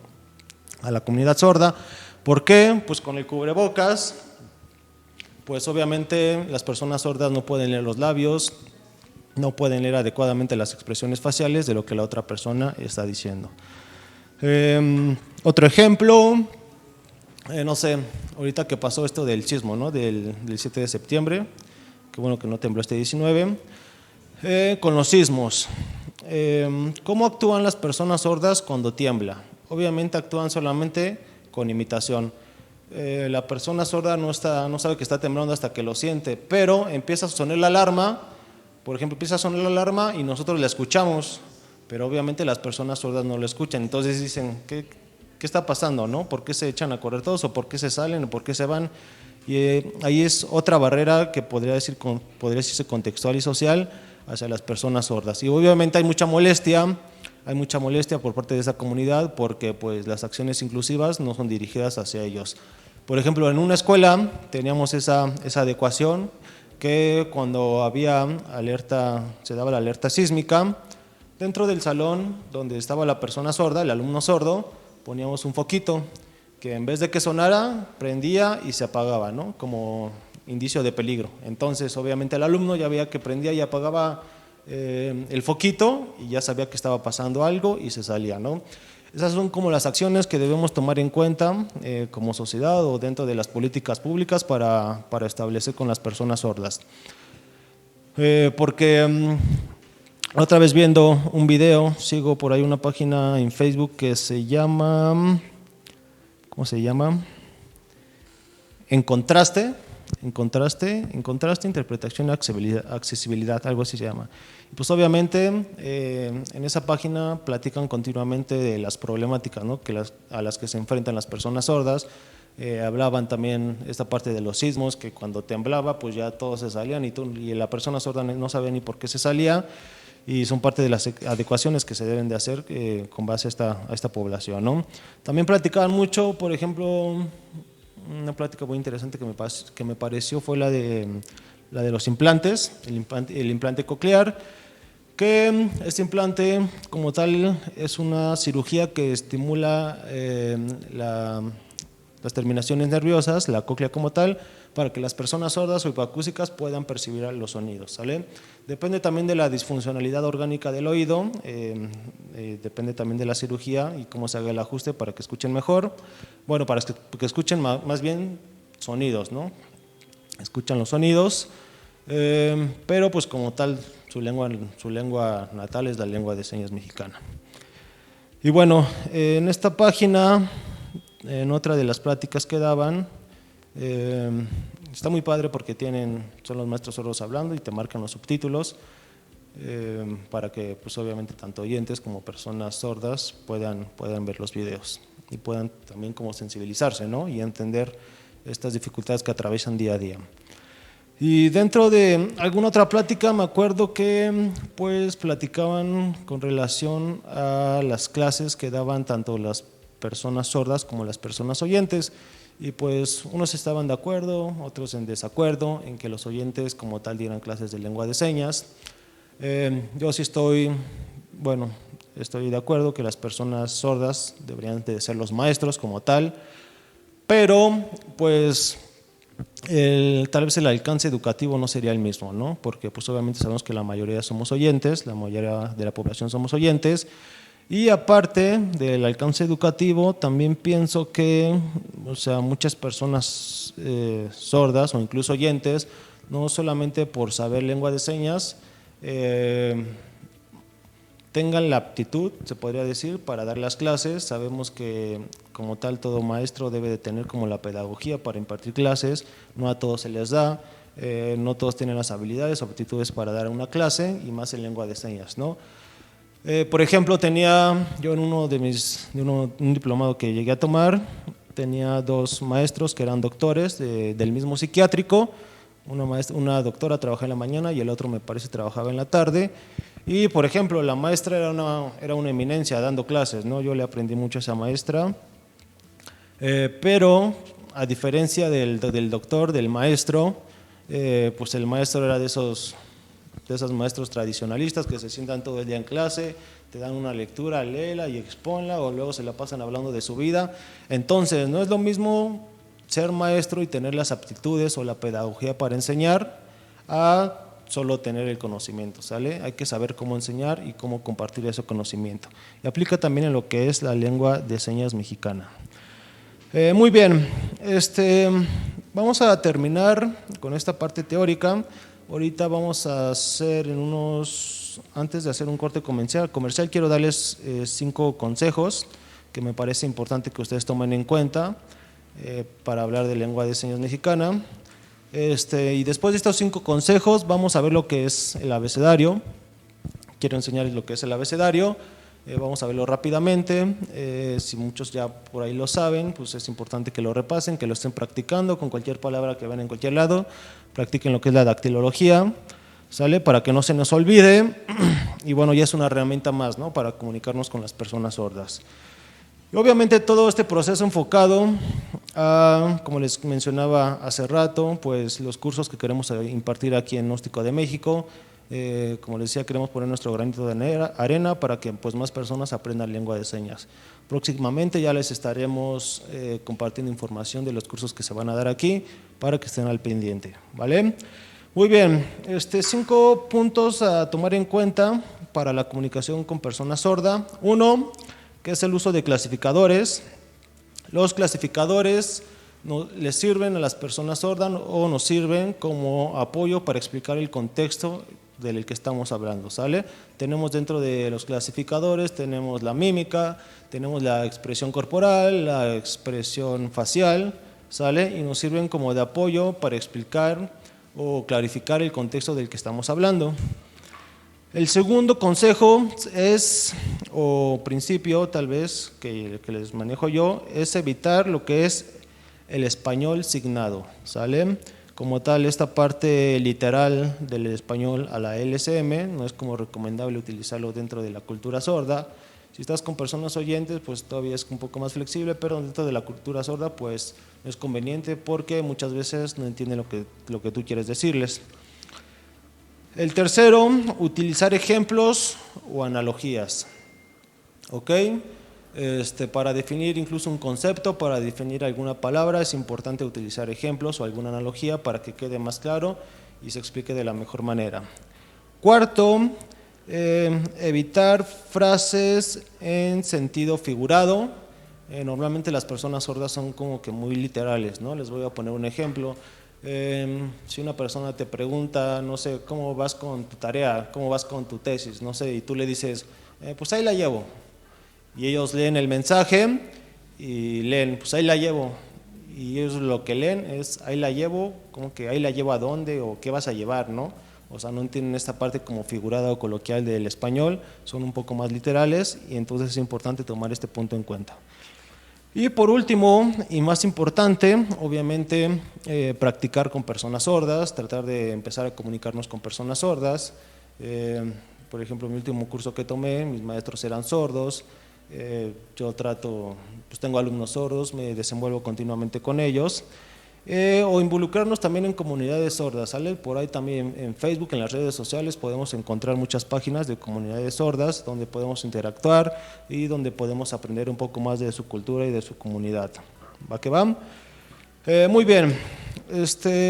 A la comunidad sorda. ¿Por qué? Pues con el cubrebocas, pues obviamente las personas sordas no pueden leer los labios, no pueden leer adecuadamente las expresiones faciales de lo que la otra persona está diciendo. Otro ejemplo, no sé, ahorita que pasó esto del sismo, ¿no? del 7 de septiembre, qué bueno que no tembló este 19, con los sismos. ¿Cómo actúan las personas sordas cuando tiembla? Obviamente actúan solamente con imitación. La persona sorda no sabe que está temblando hasta que lo siente, pero empieza a sonar la alarma, por ejemplo, empieza a sonar la alarma y nosotros la escuchamos, pero obviamente las personas sordas no lo escuchan, entonces dicen, ¿qué está pasando, no? ¿Por qué se echan a correr todos o por qué se salen o por qué se van? Y ahí es otra barrera que podría decirse contextual y social hacia las personas sordas. Y obviamente hay mucha molestia por parte de esa comunidad porque pues las acciones inclusivas no son dirigidas hacia ellos. Por ejemplo, en una escuela teníamos esa adecuación que cuando había se daba la alerta sísmica, dentro del salón donde estaba la persona sorda, el alumno sordo, poníamos un foquito que en vez de que sonara, prendía y se apagaba, ¿no? Como indicio de peligro. Entonces, obviamente el alumno ya veía que prendía y apagaba el foquito y ya sabía que estaba pasando algo y se salía, ¿no? Esas son como las acciones que debemos tomar en cuenta como sociedad o dentro de las políticas públicas para establecer con las personas sordas. Porque otra vez viendo un video, sigo por ahí una página en Facebook que se llama, ¿cómo se llama? En contraste, interpretación y accesibilidad, algo así se llama. Pues obviamente en esa página platican continuamente de las problemáticas, ¿no? a las que se enfrentan las personas sordas. Hablaban también esta parte de los sismos, que cuando temblaba pues ya todos se salían y la persona sorda no sabía ni por qué se salía, y son parte de las adecuaciones que se deben de hacer con base a esta población, ¿no? También platicaban mucho, por ejemplo, una plática muy interesante que me pareció fue la de los implantes, el implante coclear, que este implante como tal es una cirugía que estimula las terminaciones nerviosas, la cóclea como tal, para que las personas sordas o hipoacúsicas puedan percibir los sonidos, ¿sale? Depende también de la disfuncionalidad orgánica del oído, depende también de la cirugía y cómo se haga el ajuste para que escuchen mejor, bueno, para que escuchen más bien sonidos, ¿no? Escuchan los sonidos, pero pues como tal su lengua natal es la lengua de señas mexicana. Y bueno, en esta página, en otra de las pláticas que daban, está muy padre porque son los maestros sordos hablando y te marcan los subtítulos para que pues obviamente tanto oyentes como personas sordas puedan ver los videos y puedan también como sensibilizarse, ¿no? Y entender estas dificultades que atraviesan día a día. Y dentro de alguna otra plática me acuerdo que pues platicaban con relación a las clases que daban tanto las personas sordas como las personas oyentes, y pues unos estaban de acuerdo, otros en desacuerdo en que los oyentes como tal dieran clases de lengua de señas. Yo sí estoy de acuerdo que las personas sordas deberían de ser los maestros como tal, pero pues tal vez el alcance educativo no sería el mismo, ¿no? Porque pues obviamente sabemos que la mayoría somos oyentes, la mayoría de la población somos oyentes, y aparte del alcance educativo también pienso que muchas personas sordas o incluso oyentes, no solamente por saber lengua de señas, tengan la aptitud, se podría decir, para dar las clases. Sabemos que como tal todo maestro debe de tener como la pedagogía para impartir clases, no a todos se les da, no todos tienen las habilidades o aptitudes para dar una clase y más en lengua de señas, ¿no? Por ejemplo, tenía yo en un diplomado que llegué a tomar, tenía dos maestros que eran doctores del mismo psiquiátrico. Una doctora trabajaba en la mañana y el otro me parece trabajaba en la tarde. Y por ejemplo, la maestra era una eminencia dando clases, ¿no? Yo le aprendí mucho a esa maestra. Pero a diferencia del doctor, del maestro, pues el maestro era de esos maestros tradicionalistas que se sientan todo el día en clase, te dan una lectura, léela y expónla, o luego se la pasan hablando de su vida. Entonces, no es lo mismo ser maestro y tener las aptitudes o la pedagogía para enseñar a solo tener el conocimiento, ¿sale? Hay que saber cómo enseñar y cómo compartir ese conocimiento. Y aplica también en lo que es la lengua de señas mexicana. Muy bien, vamos a terminar con esta parte teórica. Ahorita vamos a hacer antes de hacer un corte comercial, quiero darles 5 consejos que me parece importante que ustedes tomen en cuenta para hablar de lengua de señas mexicana. Y después de estos 5 consejos vamos a ver lo que es el abecedario. Quiero enseñarles lo que es el abecedario. Vamos a verlo rápidamente. Si muchos ya por ahí lo saben, pues es importante que lo repasen, que lo estén practicando con cualquier palabra que vean en cualquier lado. Practiquen lo que es la dactilología, ¿sale? Para que no se nos olvide. Y bueno, ya es una herramienta más, ¿no? Para comunicarnos con las personas sordas. Y obviamente todo este proceso enfocado a, como les mencionaba hace rato, pues los cursos que queremos impartir aquí en Gnóstico de México. Como les decía, queremos poner nuestro granito de arena para que pues, más personas aprendan lengua de señas. Próximamente ya les estaremos compartiendo información de los cursos que se van a dar aquí para que estén al pendiente, ¿vale? Muy bien, 5 puntos a tomar en cuenta para la comunicación con personas sordas. 1, que es el uso de clasificadores. Los clasificadores les sirven a las personas sordas o nos sirven como apoyo para explicar el contexto del que estamos hablando, ¿sale? Tenemos dentro de los clasificadores, tenemos la mímica, tenemos la expresión corporal, la expresión facial, ¿sale? Y nos sirven como de apoyo para explicar o clarificar el contexto del que estamos hablando. El segundo consejo es, o principio tal vez, que les manejo yo, es evitar lo que es el español signado, ¿sale? Como tal, esta parte literal del español a la LSM no es como recomendable utilizarlo dentro de la cultura sorda. Si estás con personas oyentes, pues todavía es un poco más flexible, pero dentro de la cultura sorda, pues no es conveniente porque muchas veces no entienden lo que tú quieres decirles. El tercero, utilizar ejemplos o analogías, ¿ok? Para definir incluso un concepto, para definir alguna palabra, es importante utilizar ejemplos o alguna analogía para que quede más claro y se explique de la mejor manera. Cuarto, evitar frases en sentido figurado. Normalmente las personas sordas son como que muy literales, ¿no? Les voy a poner un ejemplo. Si una persona te pregunta, no sé, ¿cómo vas con tu tarea? ¿Cómo vas con tu tesis? No sé, y tú le dices, pues ahí la llevo. Y ellos leen el mensaje y leen, pues ahí la llevo. Y ellos lo que leen es, ahí la llevo, como que ahí la llevo a dónde o qué vas a llevar, ¿no? O sea, no entienden esta parte como figurada o coloquial del español, son un poco más literales y entonces es importante tomar este punto en cuenta. Y por último, y más importante, obviamente, practicar con personas sordas, tratar de empezar a comunicarnos con personas sordas. Por ejemplo, en mi último curso que tomé, mis maestros eran sordos. Yo pues tengo alumnos sordos, me desenvuelvo continuamente con ellos, o involucrarnos también en comunidades sordas, ¿sale? Por ahí también en Facebook, en las redes sociales podemos encontrar muchas páginas de comunidades sordas donde podemos interactuar y donde podemos aprender un poco más de su cultura y de su comunidad. ¿Va que va? Muy bien,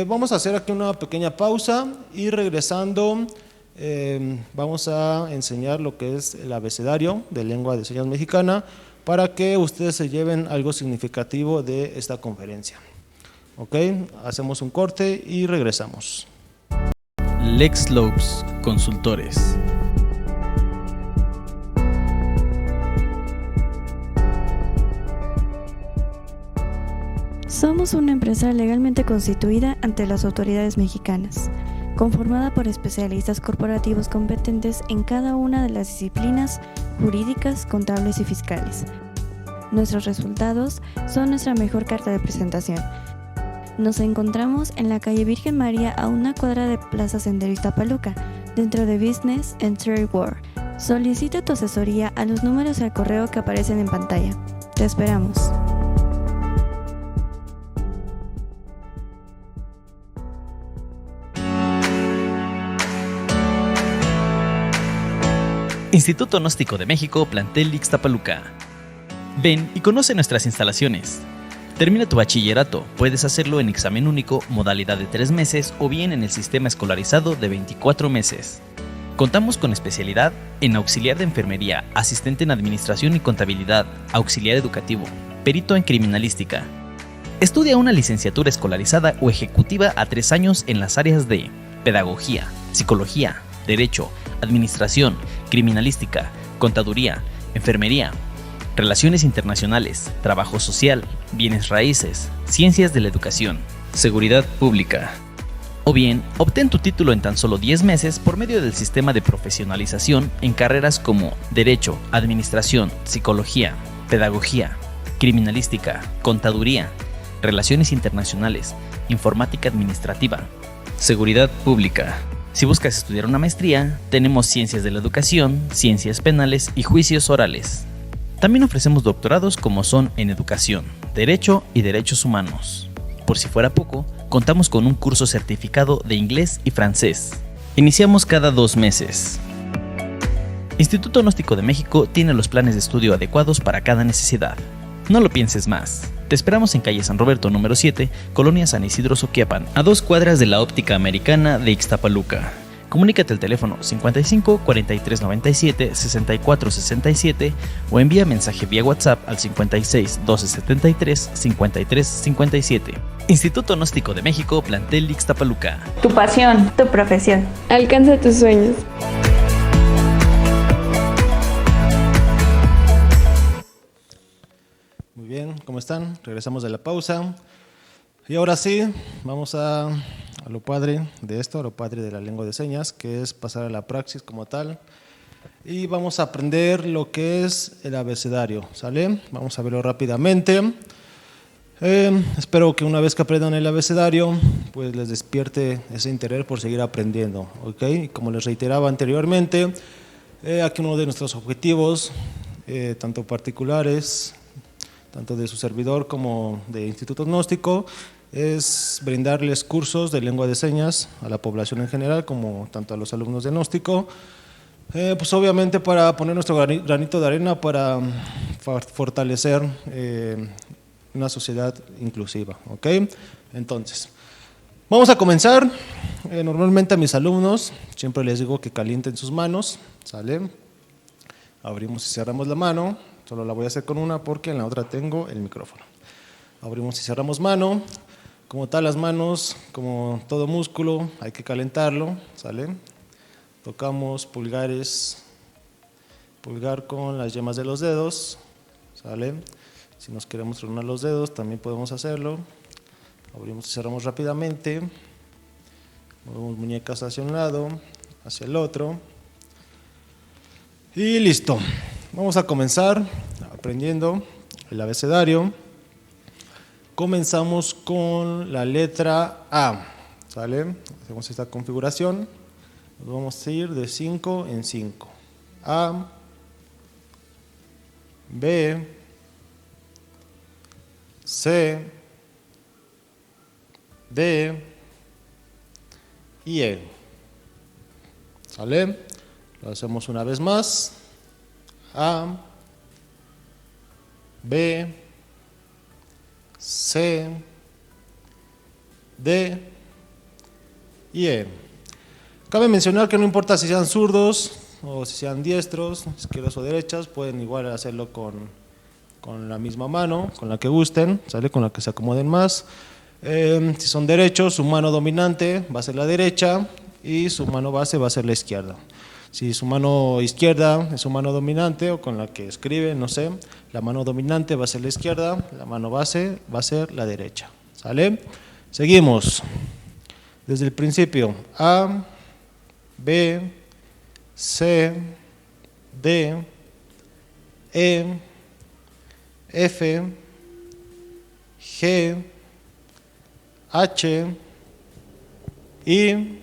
vamos a hacer aquí una pequeña pausa y regresando vamos a enseñar lo que es el abecedario de lengua de señas mexicana para que ustedes se lleven algo significativo de esta conferencia. Ok, hacemos un corte y regresamos.
Lex Lopes Consultores.
Somos una empresa legalmente constituida ante las autoridades mexicanas, conformada por especialistas corporativos competentes en cada una de las disciplinas jurídicas, contables y fiscales. Nuestros resultados son nuestra mejor carta de presentación. Nos encontramos en la calle Virgen María a una cuadra de Plaza Sendero Iztapaluca, dentro de Business and Trade World. Solicita tu asesoría a los números y al correo que aparecen en pantalla. Te esperamos.
Instituto Gnóstico de México, plantel Ixtapaluca. Ven y conoce nuestras instalaciones. Termina tu bachillerato, puedes hacerlo en examen único, modalidad de 3 meses o bien en el sistema escolarizado de 24 meses. Contamos con especialidad en auxiliar de enfermería, asistente en administración y contabilidad, auxiliar educativo, perito en criminalística. Estudia una licenciatura escolarizada o ejecutiva a 3 años en las áreas de pedagogía, psicología, derecho, administración, criminalística, contaduría, enfermería, relaciones internacionales, trabajo social, bienes raíces, ciencias de la educación, seguridad pública. O bien, obtén tu título en tan solo 10 meses por medio del sistema de profesionalización en carreras como Derecho, Administración, Psicología, Pedagogía, Criminalística, Contaduría, Relaciones Internacionales, Informática Administrativa, Seguridad Pública. Si buscas estudiar una maestría, tenemos Ciencias de la Educación, Ciencias Penales y Juicios Orales. También ofrecemos doctorados como son en Educación, Derecho y Derechos Humanos. Por si fuera poco, contamos con un curso certificado de inglés y francés. Iniciamos cada 2 meses. Instituto Gnóstico de México tiene los planes de estudio adecuados para cada necesidad. No lo pienses más. Te esperamos en calle San Roberto número 7, Colonia San Isidro Soquiapan, a 2 cuadras de la Óptica Americana de Ixtapaluca. Comunícate al teléfono 55 43 97 64 67 o envía mensaje vía WhatsApp al 56 12 73 53 57. Instituto Gnóstico de México, plantel Ixtapaluca.
Tu pasión, tu profesión.
Alcanza tus sueños.
Muy bien, ¿cómo están? Regresamos de la pausa. Y ahora sí, vamos a lo padre de esto, a lo padre de la lengua de señas, que es pasar a la praxis como tal. Y vamos a aprender lo que es el abecedario, ¿sale? Vamos a verlo rápidamente. Espero que una vez que aprendan el abecedario, pues les despierte ese interés por seguir aprendiendo, ¿ok? Y como les reiteraba anteriormente, aquí uno de nuestros objetivos, tanto particulares, tanto de su servidor como de Instituto Gnóstico, es brindarles cursos de lengua de señas a la población en general, como tanto a los alumnos de Gnóstico, pues obviamente para poner nuestro granito de arena para fortalecer una sociedad inclusiva, ¿ok? Entonces, vamos a comenzar. Normalmente a mis alumnos siempre les digo que calienten sus manos, ¿sale? Abrimos y cerramos la mano, solo la voy a hacer con una porque en la otra tengo el micrófono. Abrimos y cerramos mano. Como tal, las manos, como todo músculo, hay que calentarlo, ¿sale? Tocamos pulgares, pulgar con las yemas de los dedos, ¿sale? Si nos queremos tronar los dedos, también podemos hacerlo. Abrimos y cerramos rápidamente. Movemos muñecas hacia un lado, hacia el otro. Y listo. Vamos a comenzar aprendiendo el abecedario. Comenzamos con la letra A, ¿sale? Hacemos esta configuración, nos vamos a ir de 5 en 5. A, B, C, D y E, ¿sale? Lo hacemos una vez más. A, B, C, D y E. Cabe mencionar que no importa si sean zurdos o si sean diestros, izquierdas o derechas, pueden igual hacerlo con la misma mano, con la que gusten, ¿sale? Con la que se acomoden más. Si son derechos, su mano dominante va a ser la derecha y su mano base va a ser la izquierda. Si su mano izquierda es su mano dominante o con la que escribe, no sé, la mano dominante va a ser la izquierda, la mano base va a ser la derecha, ¿sale? Seguimos. Desde el principio, A, B, C, D, E, F, G, H, I,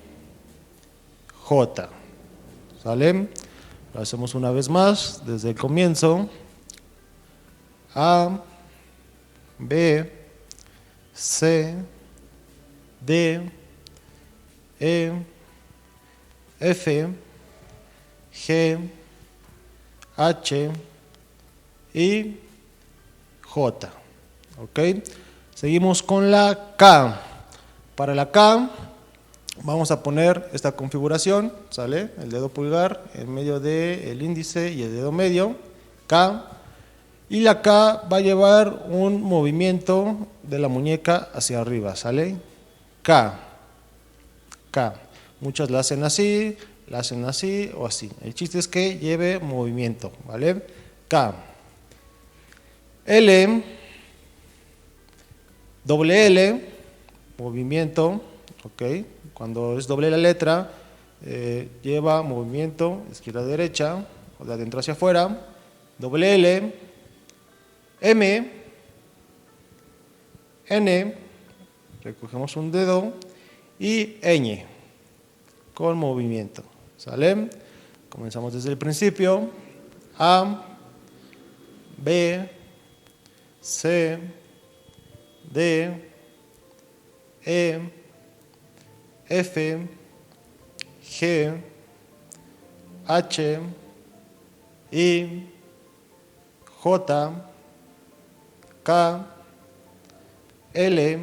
J. ¿Sale? Lo hacemos una vez más, desde el comienzo. A, B, C, D, E, F, G, H, I, J. ¿Ok? Seguimos con la K. Para la K vamos a poner esta configuración, ¿sale? El dedo pulgar en medio del índice y el dedo medio, K. Y la K va a llevar un movimiento de la muñeca hacia arriba, ¿sale? K. K. Muchas la hacen así o así. El chiste es que lleve movimiento, ¿vale? K. L. Doble L. Movimiento, ¿ok? Cuando es doble la letra, lleva movimiento izquierda a derecha, o de adentro hacia afuera. Doble L. M. N. Recogemos un dedo. Y ñ, con movimiento, ¿sale? Comenzamos desde el principio. A, B, C, D, E, F, G, H, I, J, K, L,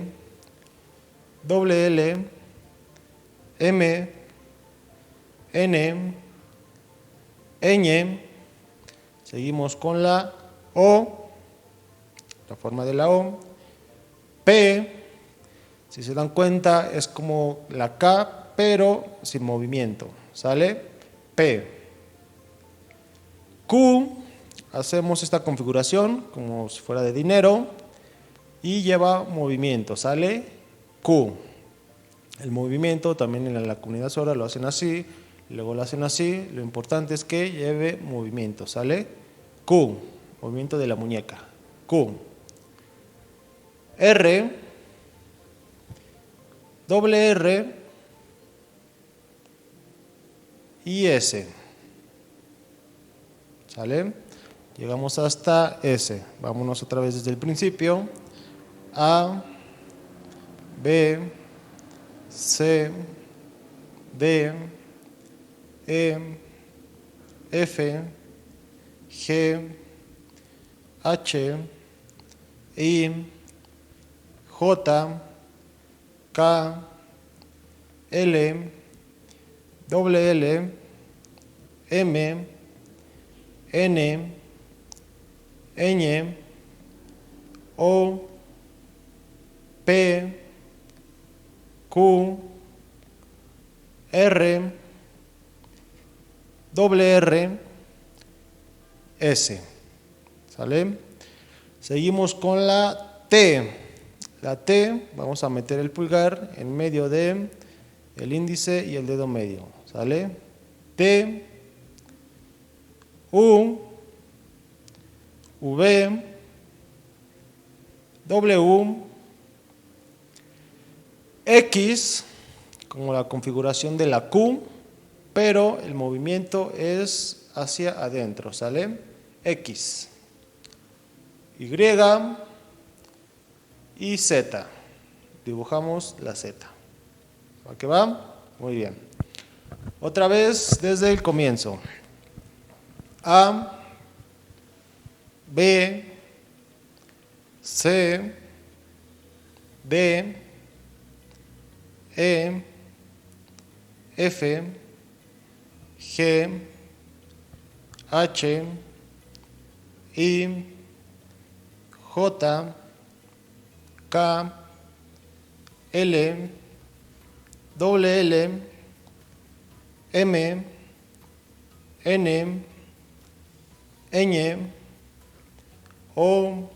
doble L, M, N, ñ. Seguimos con la O, la forma de la O. P, si se dan cuenta, es como la K, pero sin movimiento, ¿sale? P. Q, hacemos esta configuración como si fuera de dinero y lleva movimiento, ¿sale? Q. El movimiento también en la comunidad sorda lo hacen así, luego lo hacen así. Lo importante es que lleve movimiento, ¿sale? Q, movimiento de la muñeca. Q. R, doble R y S, ¿sale? Llegamos hasta S. Vámonos otra vez desde el principio. A, B, C, D, E, F, G, H, I, J, K, L, doble L, M, N, ñ, O, P, Q, R, doble R, S, ¿sale? Seguimos con la T. La T, vamos a meter el pulgar en medio de el índice y el dedo medio, ¿sale? T, U, V, W, X, como la configuración de la Q, pero el movimiento es hacia adentro, ¿sale? X, Y y Z. Dibujamos la Z. ¿A qué va? Muy bien. Otra vez desde el comienzo. A, B, C, D, E, F, G, H, I, J, K, L, doble L, M, N, ñ, O,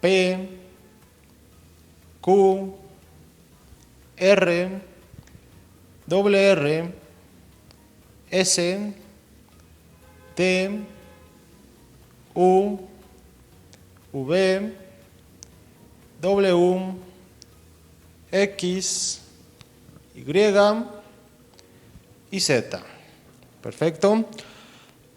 P, Q, R, doble R, S, T, U, V, W, X, Y y Z. Perfecto.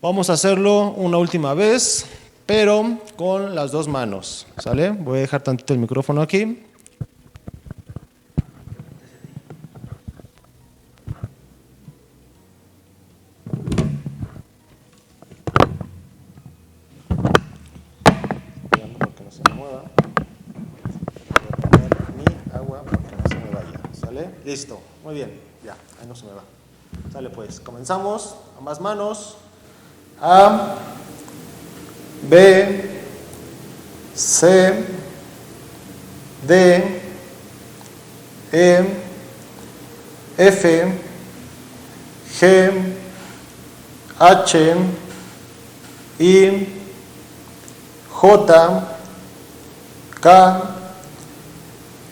Vamos a hacerlo una última vez, pero con las dos manos, ¿sale? Voy a dejar tantito el micrófono aquí. Listo, muy bien, ya, ahí no se me va. Sale pues, comenzamos, ambas manos. A, B, C, D, E, F, G, H, I, J, K,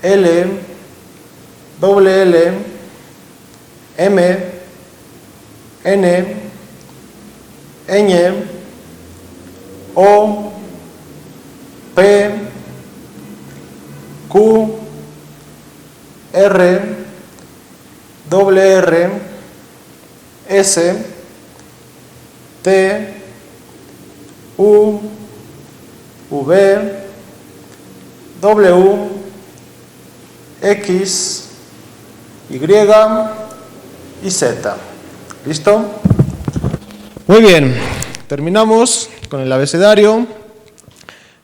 L, L, M, N, Ñ, O, P, Q, R, R, S, T, U, V, W, X, Y y Z. ¿Listo? Muy bien, terminamos con el abecedario,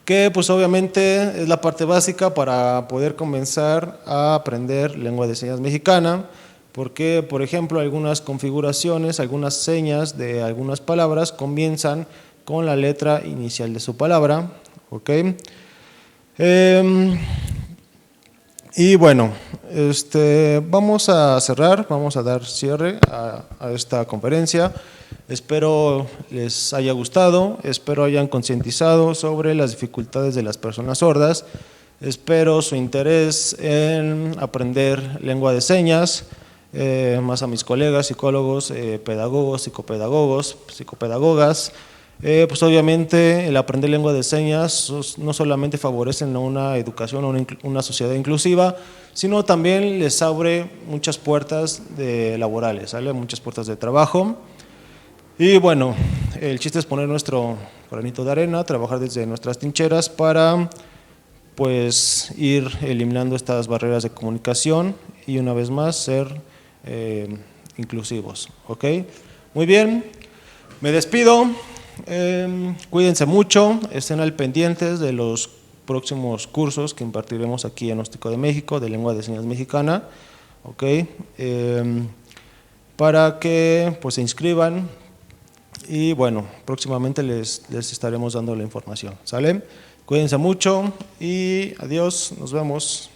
que pues obviamente es la parte básica para poder comenzar a aprender lengua de señas mexicana, porque por ejemplo algunas configuraciones, algunas señas de algunas palabras comienzan con la letra inicial de su palabra, ¿ok? Y bueno, vamos a cerrar, vamos a dar cierre a esta conferencia. Espero les haya gustado, espero hayan concientizado sobre las dificultades de las personas sordas, espero su interés en aprender lengua de señas, más a mis colegas, psicólogos, pedagogos, psicopedagogos, psicopedagogas. Pues obviamente el aprender lengua de señas no solamente favorecen una educación o una sociedad inclusiva, sino también les abre muchas puertas laborales, ¿sale? Muchas puertas de trabajo. Y bueno, el chiste es poner nuestro granito de arena, trabajar desde nuestras trincheras para pues ir eliminando estas barreras de comunicación y una vez más ser inclusivos, ¿ok? Muy bien, me despido. Cuídense mucho, estén al pendientes de los próximos cursos que impartiremos aquí en Gnóstico de México de lengua de señas mexicana, ¿ok? Para que pues se inscriban y bueno, próximamente les estaremos dando la información, ¿sale? Cuídense mucho y adiós, nos vemos.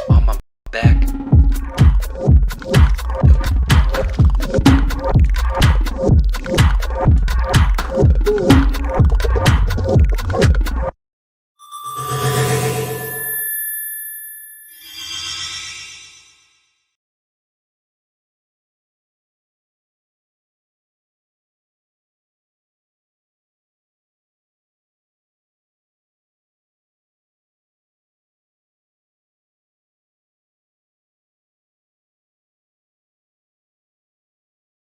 On my back.